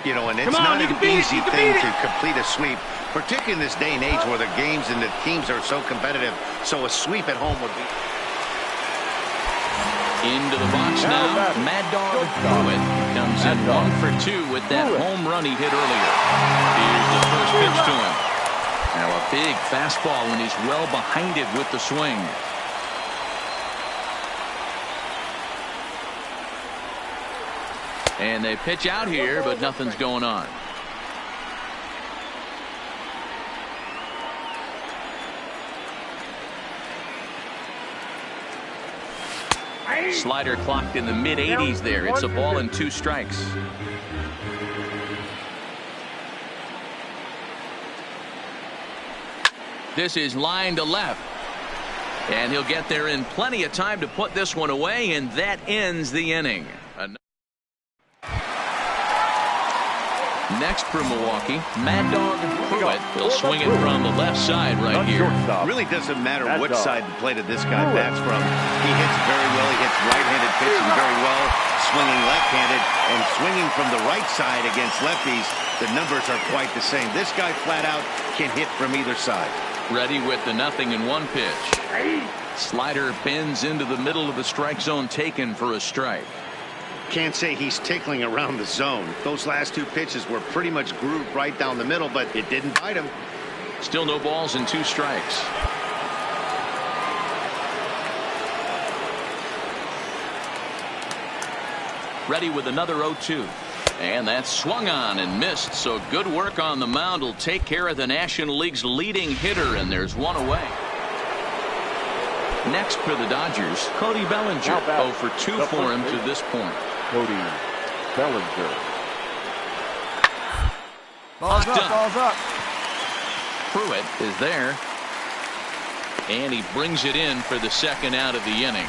You know, and it's not an easy thing to complete a sweep, particularly in this day and age where the games and the teams are so competitive. So a sweep at home would be... Into the box now, Mad Dog Pruitt comes in 1 for 2 with that home run he hit earlier. Here's the first pitch to him. Now a big fastball, and he's well behind it with the swing. And they pitch out here, but nothing's going on. Slider clocked in the mid-80s there. It's a ball and 2 strikes. This is line to left. And he'll get there in plenty of time to put this one away, and that ends the inning. Next for Milwaukee, Mad Dog Pruitt. He'll swing it from the left side right here. Really doesn't matter what side of the plate this guy bats from. He hits very well. He hits right-handed pitching very well, swinging left-handed, and swinging from the right side against lefties. The numbers are quite the same. This guy flat out can hit from either side. Ready with the 0-1 pitch. Slider bends into the middle of the strike zone, taken for a strike. Can't say he's tickling around the zone. Those last two pitches were pretty much grooved right down the middle, but it didn't bite him. Still no balls and 2 strikes. Ready with another 0-2. And that's swung on and missed, so good work on the mound will take care of the National League's leading hitter, and there's one away. Next for the Dodgers, Cody Bellinger. 0 for 2 for him to this point. Cody Bellinger. Balls up. Pruitt is there. And he brings it in for the second out of the inning.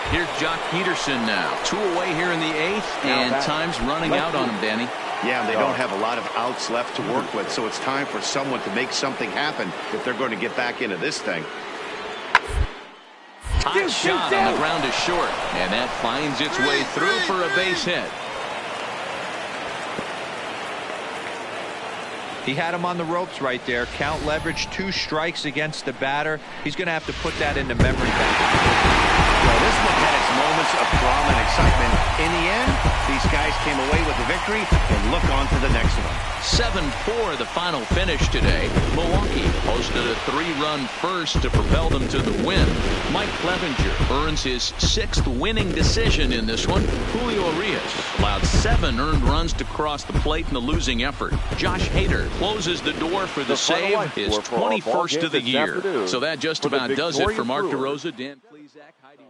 Here's Jock Peterson now. 2 away here in the 8th, and time's running out on him, Danny. Yeah, they don't have a lot of outs left to work with, so it's time for someone to make something happen if they're going to get back into this thing. Hot shot on the ground is short, and that finds its way through for a base hit. He had him on the ropes right there. Count leverage, 2 strikes against the batter. He's going to have to put that into memory bank. Well, this one had its moments of drama and excitement. In the end, these guys came away with the victory and look on to the next one. 7-4 the final finish today. Milwaukee posted a 3-run first to propel them to the win. Mike Clevenger earns his 6th winning decision in this one. Julio Urias allowed 7 earned runs to cross the plate in the losing effort. Josh Hader closes the door for the save, his 21st of the year. So that just about does it for Mark DeRosa. Dan Plesac, Heidi.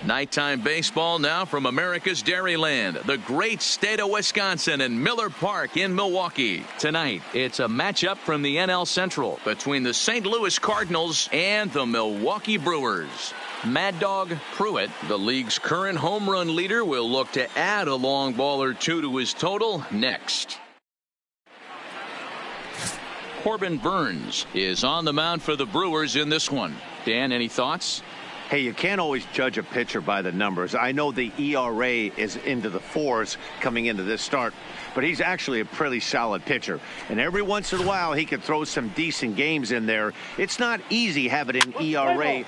Nighttime baseball now from America's Dairyland, the great state of Wisconsin, and Miller Park in Milwaukee. Tonight, it's a matchup from the NL Central between the St. Louis Cardinals and the Milwaukee Brewers. Mad Dog Pruitt, the league's current home run leader, will look to add a long ball or 2 to his total next. Corbin Burns is on the mound for the Brewers in this one. Dan, any thoughts? Hey, you can't always judge a pitcher by the numbers. I know the ERA is into the 4s coming into this start, but he's actually a pretty solid pitcher. And every once in a while, he can throw some decent games in there. It's not easy having an ERA.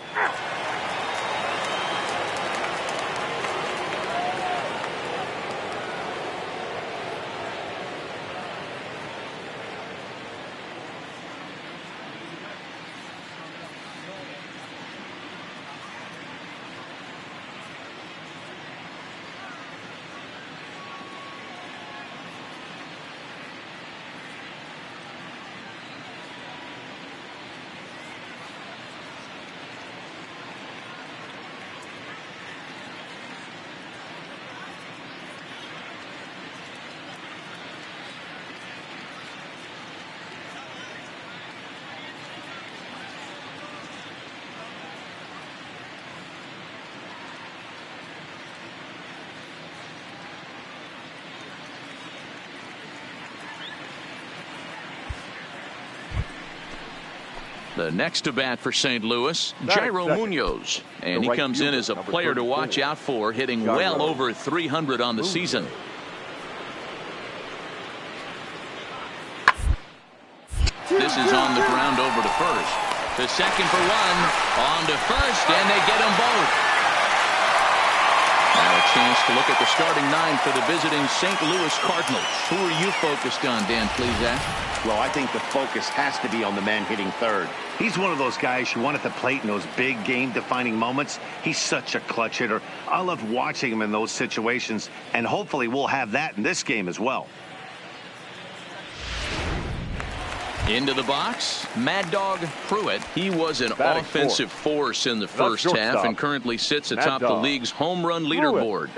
The next to bat for St. Louis, Jairo Munoz. And he comes in as a player to watch out for, hitting well over 300 on the season. This is on the ground over to first. To second for one. On to first, and they get them both. Now a chance to look at the starting 9 for the visiting St. Louis Cardinals. Who are you focused on, Dan Plesac? Well, I think the focus has to be on the man hitting third. He's one of those guys you want at the plate in those big game-defining moments. He's such a clutch hitter. I love watching him in those situations, and hopefully we'll have that in this game as well. Into the box, Mad Dog Pruitt. He was an offensive force in the first half and currently sits atop the league's home run leaderboard.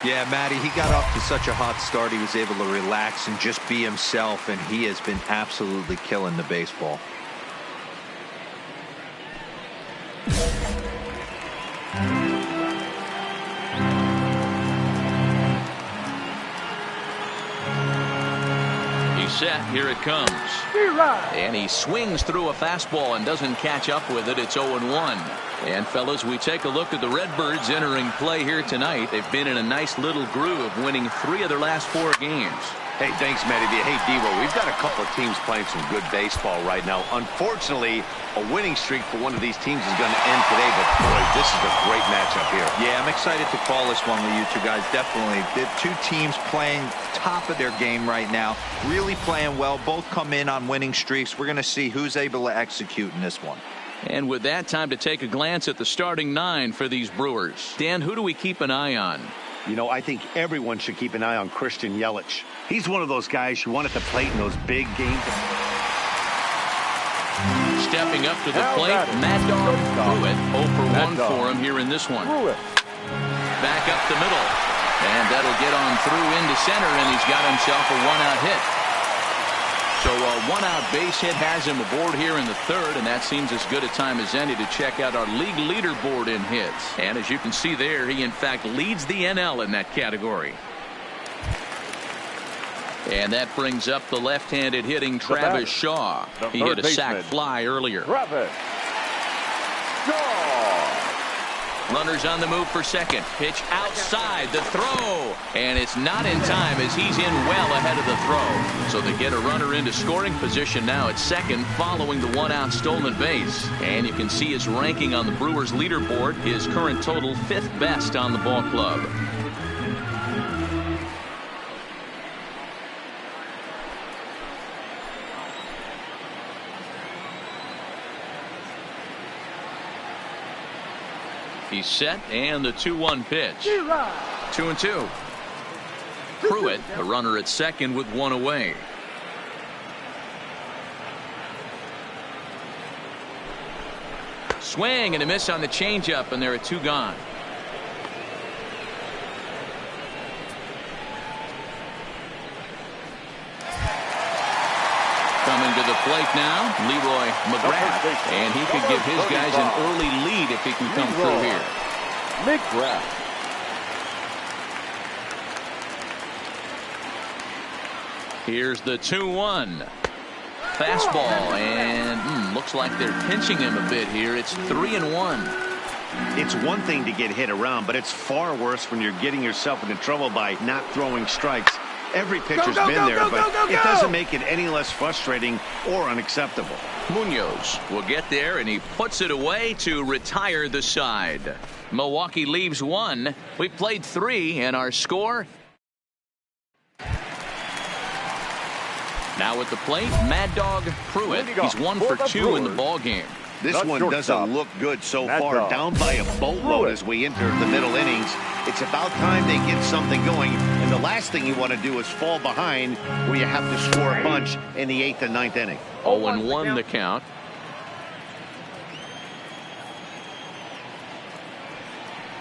Yeah, Matty, he got off to such a hot start. He was able to relax and just be himself, and he has been absolutely killing the baseball. He's set. Here it comes. And he swings through a fastball and doesn't catch up with it. It's 0-1. And fellas, we take a look at the Redbirds entering play here tonight. They've been in a nice little groove, winning 3 of their last 4 games. Hey, thanks, Matty. Hey, Devo, we've got a couple of teams playing some good baseball right now. Unfortunately, a winning streak for one of these teams is going to end today, but boy, this is a great matchup here. Yeah, I'm excited to call this one with you two guys. Definitely. The two teams playing top of their game right now, really playing well. Both come in on winning streaks. We're going to see who's able to execute in this one. And with that, time to take a glance at the starting 9 for these Brewers. Dan, who do we keep an eye on? You know, I think everyone should keep an eye on Christian Yelich. He's one of those guys you want at the plate in those big games. Stepping up to the plate, Mad Dog Pruitt. 0 for 1 for him here in this one. Back up the middle. And that'll get on through into center, and he's got himself a 1-out hit. So a 1-out base hit has him aboard here in the 3rd, and that seems as good a time as any to check out our league leaderboard in hits. And as you can see there, he in fact leads the NL in that category. And that brings up the left-handed hitting Travis Shaw. He hit a sac fly earlier. Travis Shaw. Runners on the move for second. Pitch outside the throw. And it's not in time as he's in well ahead of the throw. So they get a runner into scoring position now at second following the 1-out stolen base. And you can see his ranking on the Brewers leaderboard. His current total 5th best on the ball club. He's set, and the 2-1 pitch. 2-2. Pruitt, a runner at second with 1 away. Swing and a miss on the changeup, and there are 2 gone. Coming to the plate now, Leroy McGrath, and he could give his guys an early lead if he can come through here. McGrath. Here's the 2-1. Fastball, and looks like they're pinching him a bit here. It's 3-1. It's one thing to get hit around, but it's far worse when you're getting yourself into trouble by not throwing strikes. Every pitcher's been there, but it doesn't make it any less frustrating or unacceptable. Munoz will get there, and he puts it away to retire the side. Milwaukee leaves 1. We played 3, and our score. Now at the plate, Mad Dog Pruitt. He's 1 for 2 in the ball game. This one doesn't look good so far. Down by a boatload as we enter the middle innings. It's about time they get something going. And the last thing you want to do is fall behind where you have to score a bunch in the 8th and 9th inning. 0-1 the count.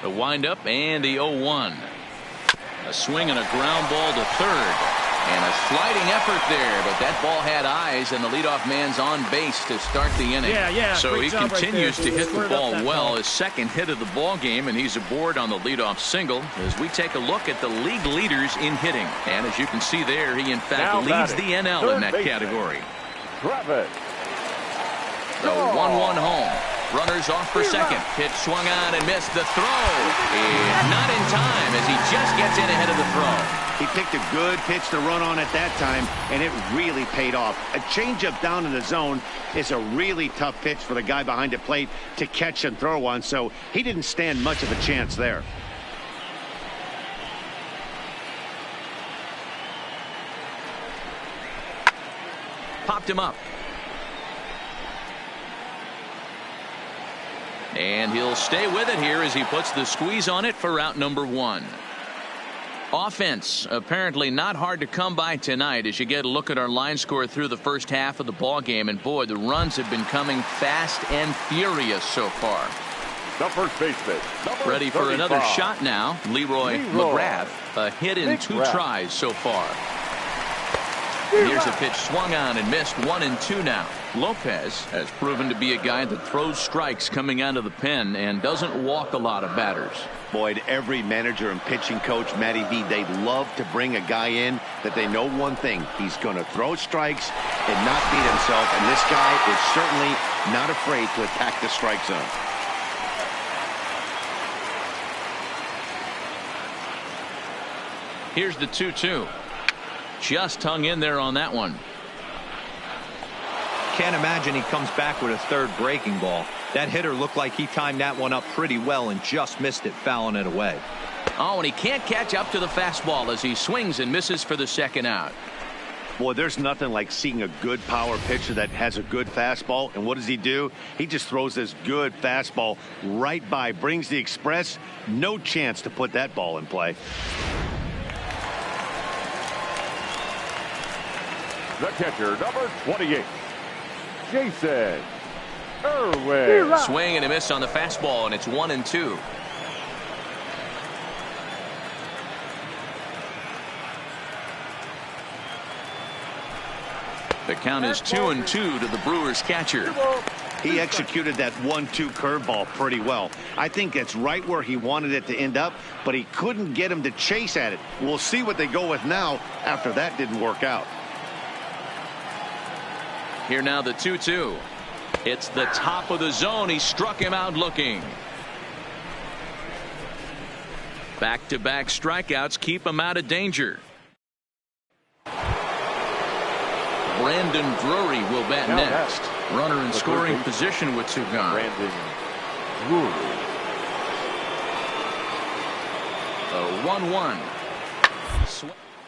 The windup and the 0-1. A swing and a ground ball to third. And a sliding effort there, but that ball had eyes, and the leadoff man's on base to start the inning. So he continues to hit the ball well. His second hit of the ball game, and he's aboard on the leadoff single as we take a look at the league leaders in hitting. And as you can see there, he in fact leads the NL in that category. The 1-1 home. Runners off for second. Pitch swung on and missed. The throw is not in time as he just gets in ahead of the throw. He picked a good pitch to run on at that time, and it really paid off. A changeup down in the zone is a really tough pitch for the guy behind the plate to catch and throw on, so he didn't stand much of a chance there. Popped him up. And he'll stay with it here as he puts the squeeze on it for out number 1. Offense apparently not hard to come by tonight as you get a look at our line score through the first half of the ball game. And boy, the runs have been coming fast and furious so far. The first baseman. Ready for another shot now. Leroy McGrath. A hit in 2 tries so far. Here's a pitch swung on and missed. 1-2 now. Lopez has proven to be a guy that throws strikes coming out of the pen and doesn't walk a lot of batters. Boyd, every manager and pitching coach, Matty V, they'd love to bring a guy in that they know one thing. He's going to throw strikes and not beat himself. And this guy is certainly not afraid to attack the strike zone. Here's the 2-2. Just hung in there on that one. Can't imagine he comes back with a third breaking ball. That hitter looked like he timed that one up pretty well and just missed it, fouling it away. Oh, and he can't catch up to the fastball as he swings and misses for the second out. Boy, there's nothing like seeing a good power pitcher that has a good fastball. And what does he do? He just throws this good fastball right by, brings the express. No chance to put that ball in play. The catcher, number 28, Jason Irwin. Swing and a miss on the fastball, and it's 1-2. The count is 2-2 to the Brewers catcher. He executed that 1-2 curveball pretty well. I think that's right where he wanted it to end up, but he couldn't get him to chase at it. We'll see what they go with now after that didn't work out. Here now the 2-2. It's the top of the zone. He struck him out looking. Back-to-back strikeouts keep him out of danger. Brandon Drury will bat next. Runner in scoring position with 2 gone. Brandon Drury. The 1-1.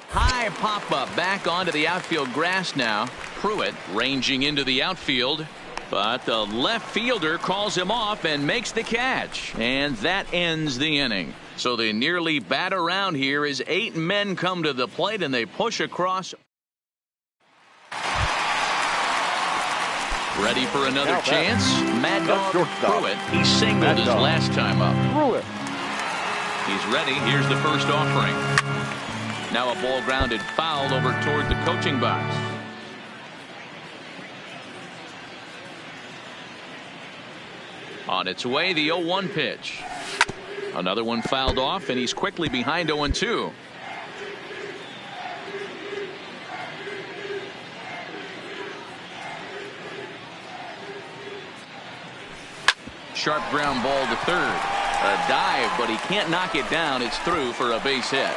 High pop-up back onto the outfield grass now. Pruitt ranging into the outfield, but the left fielder calls him off and makes the catch, and that ends the inning. So they nearly bat around here as 8 men come to the plate and they push across. Ready for another chance? Mad Dog Pruitt. He singled his last time up. He's ready. Here's the first offering. Now a ball grounded foul over toward the coaching box. On its way, the 0-1 pitch. Another one fouled off, and he's quickly behind 0-2. Sharp ground ball to third. A dive, but he can't knock it down. It's through for a base hit.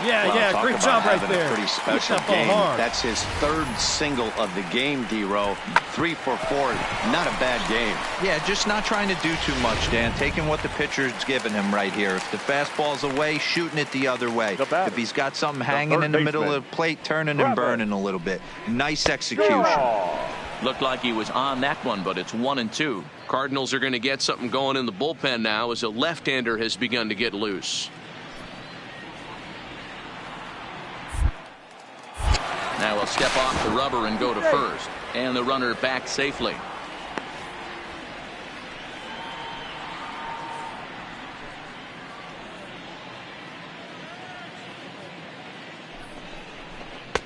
Yeah, great job right there. Pretty special game. That's his third single of the game, D-Row. 3 for 4. Not a bad game. Yeah, just not trying to do too much, Dan. Taking what the pitcher's giving him right here. If the fastball's away, shooting it the other way. If he's got something hanging in the middle of the plate, turning and burning a little bit. Nice execution. Looked like he was on that one, but it's 1-2. Cardinals are going to get something going in the bullpen now as a left-hander has begun to get loose. Now he'll step off the rubber and go to first. And the runner back safely.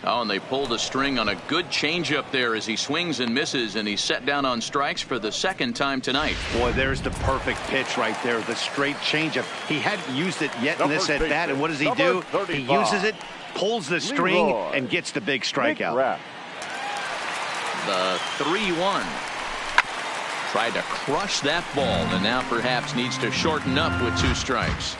Oh, and they pulled a string on a good changeup there as he swings and misses, and he's set down on strikes for the second time tonight. Boy, there's the perfect pitch right there, the straight changeup. He hadn't used it yet in this at bat, and what does he do? He uses it, pulls the string, and gets the big strikeout. The 3-1. Tried to crush that ball, and now perhaps needs to shorten up with 2 strikes.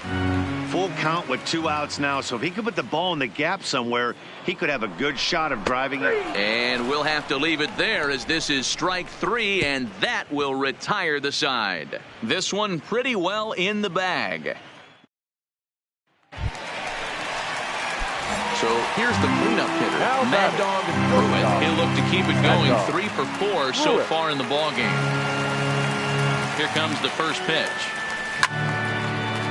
Full count with 2 outs now, so if he could put the ball in the gap somewhere, he could have a good shot of driving it. And we'll have to leave it there as this is strike 3, and that will retire the side. This one pretty well in the bag. So here's the cleanup hitter, Mad Dog Pruitt. He'll look to keep it going 3 for 4 so far in the ballgame. Here comes the first pitch.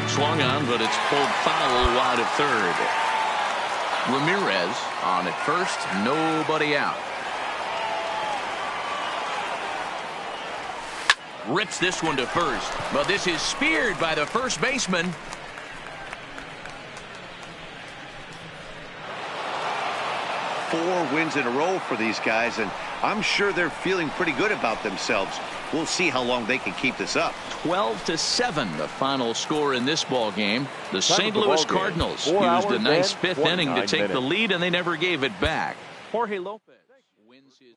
Swung on, but it's pulled foul wide of third. Ramirez on at first, nobody out. Rips this one to first, but this is speared by the first baseman. Four wins in a row for these guys, and I'm sure they're feeling pretty good about themselves. We'll see how long they can keep this up. 12-7, the final score in this ball game. The St. Louis Cardinals used a nice 5th inning to take the lead, and they never gave it back. Jorge Lopez wins his.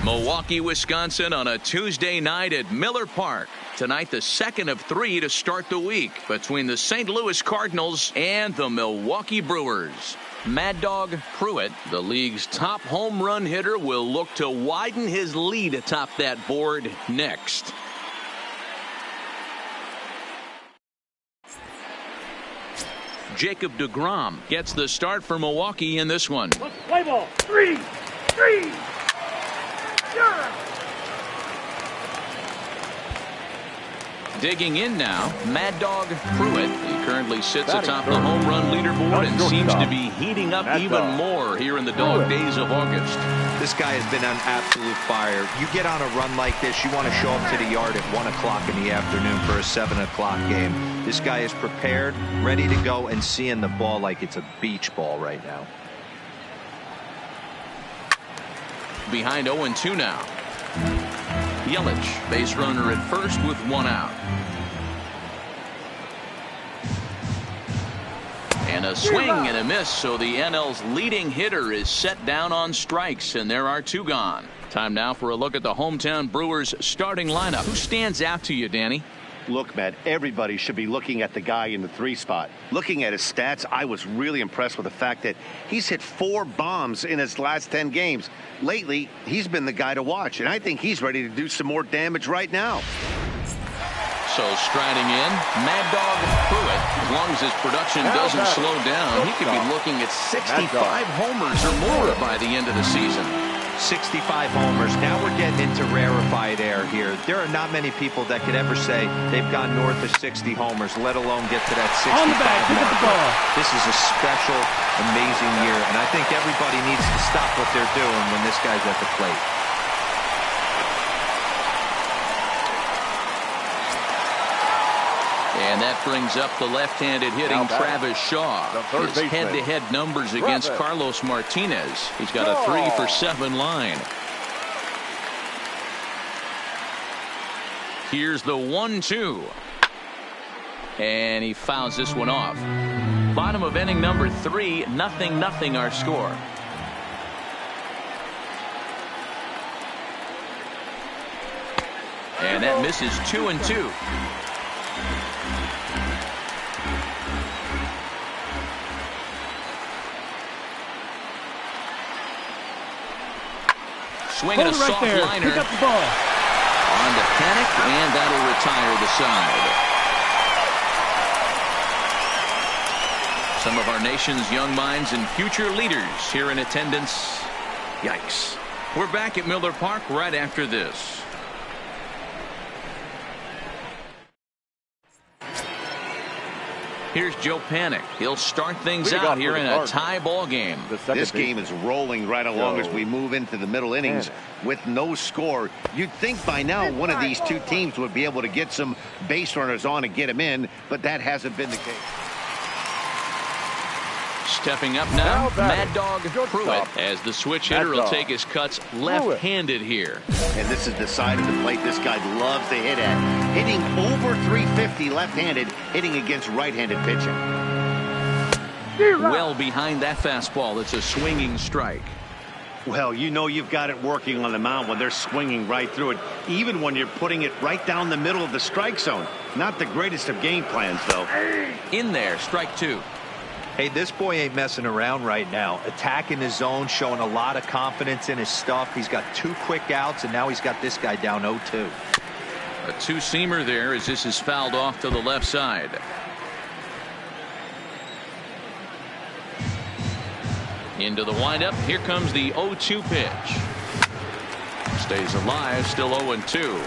Milwaukee, Wisconsin on a Tuesday night at Miller Park. Tonight, the second of 3 to start the week between the St. Louis Cardinals and the Milwaukee Brewers. Mad Dog Pruitt, the league's top home run hitter, will look to widen his lead atop that board next. Jacob deGrom gets the start for Milwaukee in this one. Play ball. 3. Digging in now, Mad Dog Pruitt. He currently sits atop the home run leaderboard and seems to be heating up even more here in the dog days of August. This guy has been on absolute fire. You get on a run like this, you want to show up to the yard at 1 o'clock in the afternoon for a 7 o'clock game. This guy is prepared, ready to go, and seeing the ball like it's a beach ball right now. Behind 0-2 now. Yelich, base runner at first with 1 out. And a swing and a miss, so the NL's leading hitter is set down on strikes, and there are 2 gone. Time now for a look at the hometown Brewers starting lineup. Who stands out to you, Danny? Look, Matt, everybody should be looking at the guy in the 3 spot. Looking at his stats, I was really impressed with the fact that he's hit 4 bombs in his last 10 games. Lately, he's been the guy to watch, and I think he's ready to do some more damage right now. So striding in, Mad Dog Pruitt. As long as his production doesn't slow down, he could be looking at 65 homers or more by the end of the season. 65 homers. Now we're getting into rarefied air here. There are not many people that could ever say they've gone north of 60 homers, let alone get to that 65 On the bag, pick up the ball. This is a special, amazing year, and I think everybody needs to stop what they're doing when this guy's at the plate. And that brings up the left-handed hitting Travis Shaw. His head-to-head numbers against Carlos Martinez. He's got a 3-for-7 line. Here's the 1-2. And he fouls this one off. Bottom of inning number 3, 0-0 our score. And that misses 2-2. Swinging a soft liner. Pick up the ball. On to Panic, and that'll retire the side. Some of our nation's young minds and future leaders here in attendance. Yikes. We're back at Miller Park right after this. Here's Joe Panic. He'll start things out here in a tie ball game. This game is rolling right along as we move into the middle innings with no score. You'd think by now one of these two teams would be able to get some base runners on and get them in, but that hasn't been the case. Stepping up now, Mad Dog Pruitt, as the switch hitter will take his cuts left-handed here. And this is the side of the plate this guy loves to hit at. Hitting over 350 left-handed, hitting against right-handed pitching. Well behind that fastball. It's a swinging strike. Well, you know you've got it working on the mound when they're swinging right through it, even when you're putting it right down the middle of the strike zone. Not the greatest of game plans, though. In there, strike 2. Hey, this boy ain't messing around right now. Attacking his zone, showing a lot of confidence in his stuff. He's got 2 quick outs, and now he's got this guy down 0-2. A 2-seamer there as this is fouled off to the left side. Into the windup. Here comes the 0-2 pitch. Stays alive, still 0-2.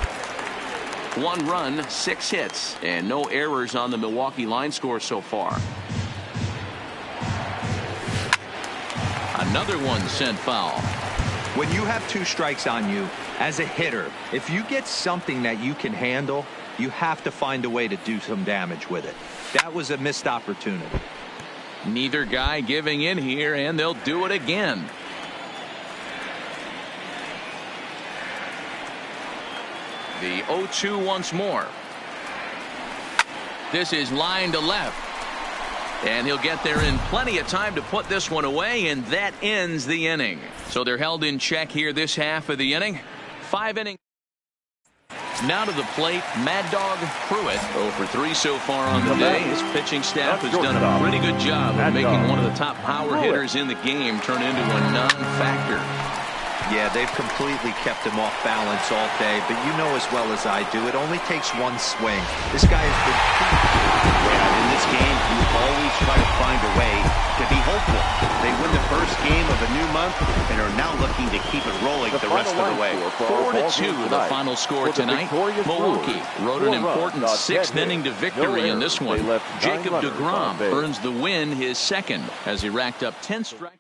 1 run, 6 hits, and no errors on the Milwaukee line score so far. Another one sent foul. When you have 2 strikes on you, as a hitter, if you get something that you can handle, you have to find a way to do some damage with it. That was a missed opportunity. Neither guy giving in here, and they'll do it again. The 0-2 once more. This is line to left. And he'll get there in plenty of time to put this one away, and that ends the inning. So they're held in check here this half of the inning. 5 innings. Now to the plate, Mad Dog Pruitt. 0 for 3 so far on the day. His pitching staff has done a pretty good job of making one of the top power hitters in the game turn into a non-factor. Yeah, they've completely kept him off balance all day, but you know as well as I do, it only takes 1 swing. This guy has been... Yeah, in this game, you always try to find a way to be hopeful. They win the first game of a new month and are now looking to keep it rolling the rest of the way. 4-2 the final score tonight. Milwaukee wrote an important 6th inning to victory in this one. Jacob deGrom earns the win, his 2nd, as he racked up 10 strikeouts.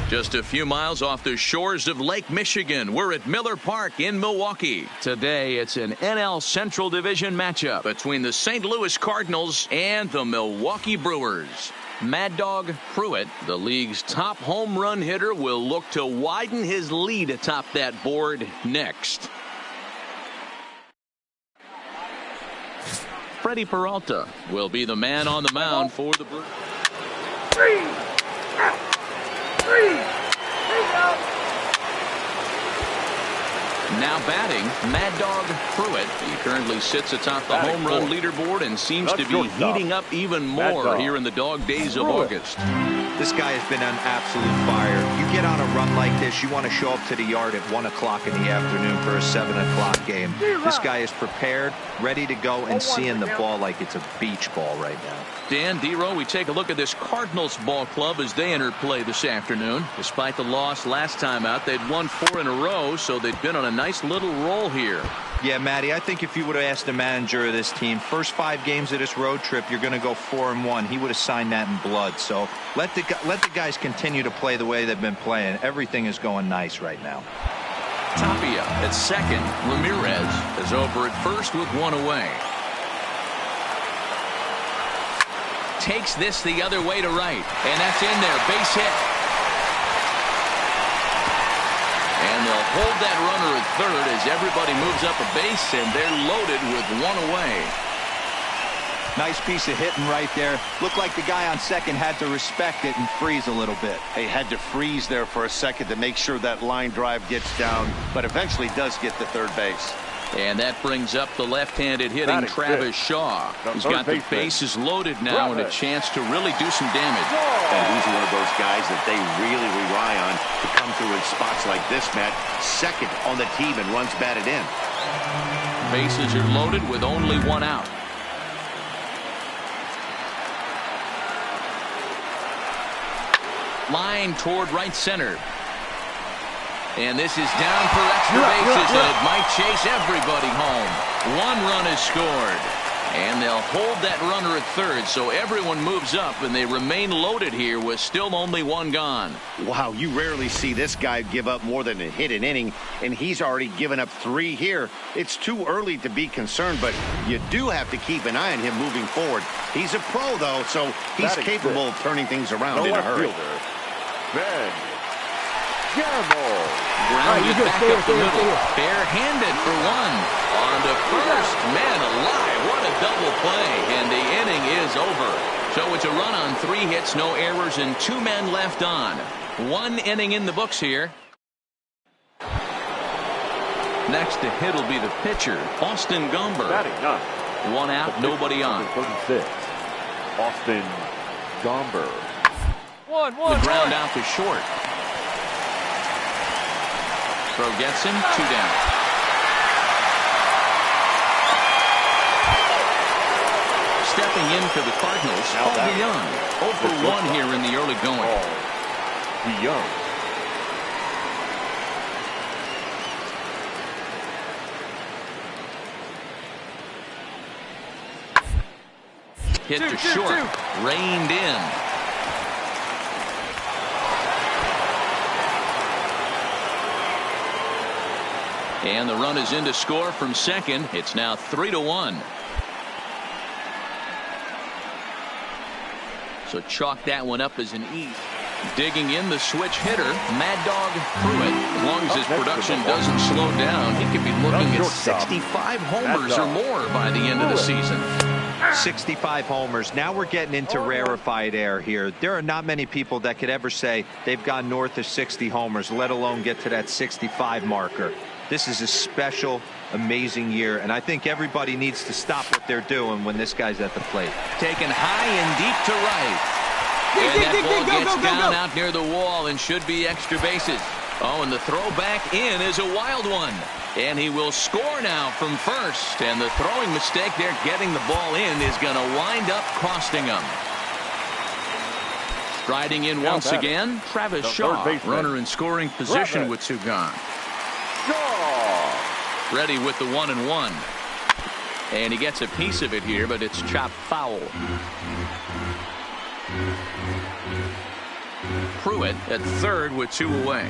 Just a few miles off the shores of Lake Michigan, we're at Miller Park in Milwaukee. Today, it's an NL Central Division matchup between the St. Louis Cardinals and the Milwaukee Brewers. Mad Dog Pruitt, the league's top home run hitter, will look to widen his lead atop that board next. Freddie Peralta will be the man on the mound for the Brewers. Now batting, Mad Dog Pruitt. He currently sits atop the home run leaderboard and seems to be heating up even more here in the dog days of August. This guy has been on absolute fire. You get on a run like this, you want to show up to the yard at 1 o'clock in the afternoon for a 7 o'clock game. This guy is prepared, ready to go, and seeing the ball like it's a beach ball right now. Dan Dero, we take a look at this Cardinals ball club as they enter play this afternoon. Despite the loss last time out, they'd won 4 in a row, so they've been on a nice little roll here. Yeah, Matty, I think if you would have asked the manager of this team, first 5 games of this road trip, you're going to go 4-1. He would have signed that in blood. So let the guys continue to play the way they've been playing. Everything is going nice right now. Tapia at second. Ramirez is over at first with 1 away. Takes this the other way to right, and that's in there. Base hit. And they'll hold that runner at third as everybody moves up a base, and they're loaded with 1 away. Nice piece of hitting right there. Looked like the guy on second had to respect it and freeze a little bit. He had to freeze there for a second to make sure that line drive gets down, but eventually does get to third base. And that brings up the left-handed hitting Travis Shaw. He's got the bases loaded now and a chance to really do some damage. And he's one of those guys that they really rely on to come through in spots like this, Matt. Second on the team and runs batted in. Bases are loaded with only 1 out. Line toward right center. And this is down for extra bases, and it might chase everybody home. 1 run is scored. And they'll hold that runner at third, so everyone moves up, and they remain loaded here with still only 1 gone. Wow, you rarely see this guy give up more than a hit an inning, and he's already given up 3 here. It's too early to be concerned, but you do have to keep an eye on him moving forward. He's a pro, though, so he's capable of turning things around in a hurry. Grounded back up the middle. Barehanded for 1. On to first. Man alive, what a double play. And the inning is over. So it's a run on 3 hits, no errors, and 2 men left on. 1 inning in the books here. Next to hit will be the pitcher, Austin Gomber. 1 out, nobody on. 36. Austin Gomber. The ground out to short. Throw gets him, 2 down. Stepping in for the Cardinals, Paul DeYoung. 0 for 1 here in the early going. DeYoung. Hit to short, reined in. And the run is in to score from second. It's now 3-1. So chalk that one up as an E. Digging in the switch hitter, Mad Dog Pruitt. As long as his production doesn't slow down, he could be looking at 65 homers or more by the end of the season. 65 homers. Now we're getting into rarefied air here. There are not many people that could ever say they've gone north of 60 homers, let alone get to that 65 marker. This is a special, amazing year, and I think everybody needs to stop what they're doing when this guy's at the plate. Taken high and deep to right. And that ball gets down out near the wall and should be extra bases. Oh, and the throw back in is a wild one. And he will score now from first. And the throwing mistake there getting the ball in is going to wind up costing him. Striding in once again, Travis Shaw, runner in scoring position with 2 gone. Ready with the 1-1. And he gets a piece of it here, but it's chopped foul. Pruitt at third with 2 away.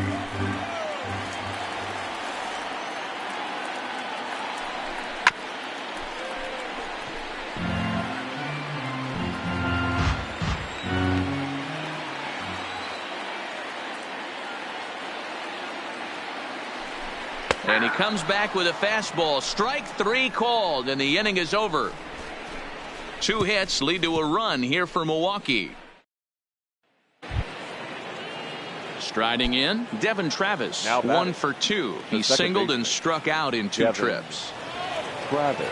And he comes back with a fastball. Strike 3 called, and the inning is over. 2 hits lead to a run here for Milwaukee. Striding in, Devin Travis, 1 for 2. He singled and struck out in 2 trips. Travis.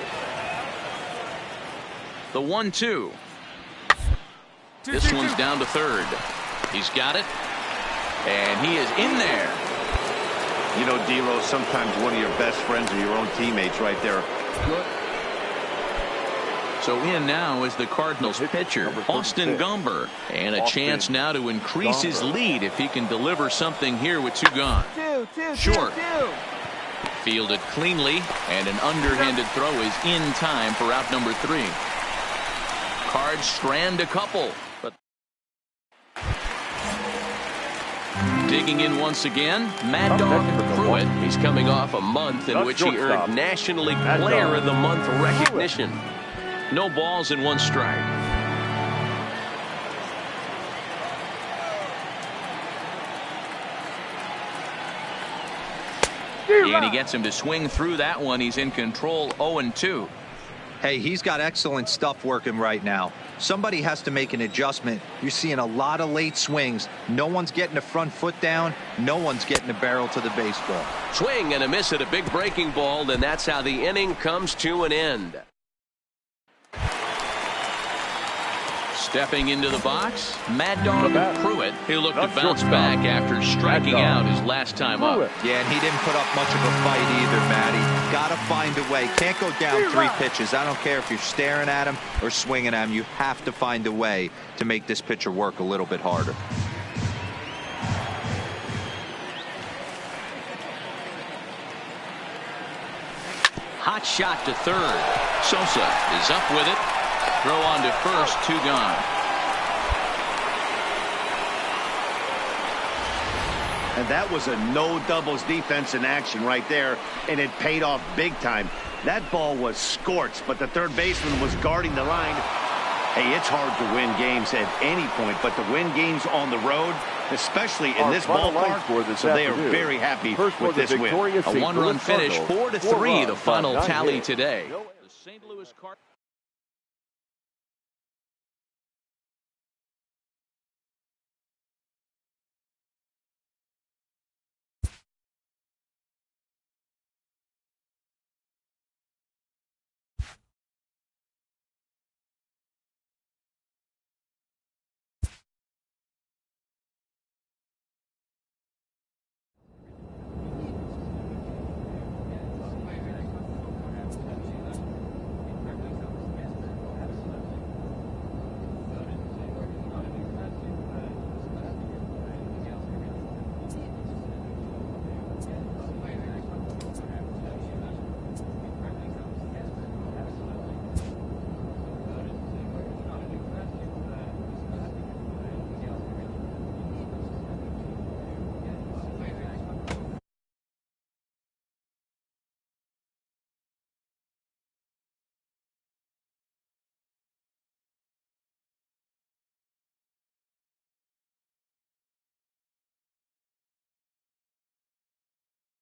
The 1-2. This one's down to third. He's got it, and he is in there. You know, D'Lo, sometimes one of your best friends are your own teammates right there. So in now is the Cardinals pitcher, Austin Gomber, and a chance now to increase his lead if he can deliver something here with 2 gone. Short. Fielded cleanly, and an underhanded throw is in time for out number 3. Cards strand a couple, but digging in once again, Mad Dog Pruitt. He's coming off a month in which he earned National League Player of the Month recognition. No balls and 1 strike. And he gets him to swing through that one. He's in control, 0-2. Hey, he's got excellent stuff working right now. Somebody has to make an adjustment. You're seeing a lot of late swings. No one's getting the front foot down. No one's getting the barrel to the baseball. Swing and a miss at a big breaking ball, and that's how the inning comes to an end. Stepping into the box, Mad Dog Pruitt. He looked to bounce back after striking out his last time up. Yeah, and he didn't put up much of a fight either, Matty. Got to find a way. Can't go down 3 pitches. I don't care if you're staring at him or swinging at him. You have to find a way to make this pitcher work a little bit harder. Hot shot to third. Sosa is up with it. Throw on to first, 2 gone. And that was a no doubles defense in action right there, and it paid off big time. That ball was scorched, but the third baseman was guarding the line. Hey, it's hard to win games at any point, but to win games on the road, especially in this ballpark, so they are very happy with this win. A 1-run finish, 4-3, the final tally today. The St. Louis Cardinals.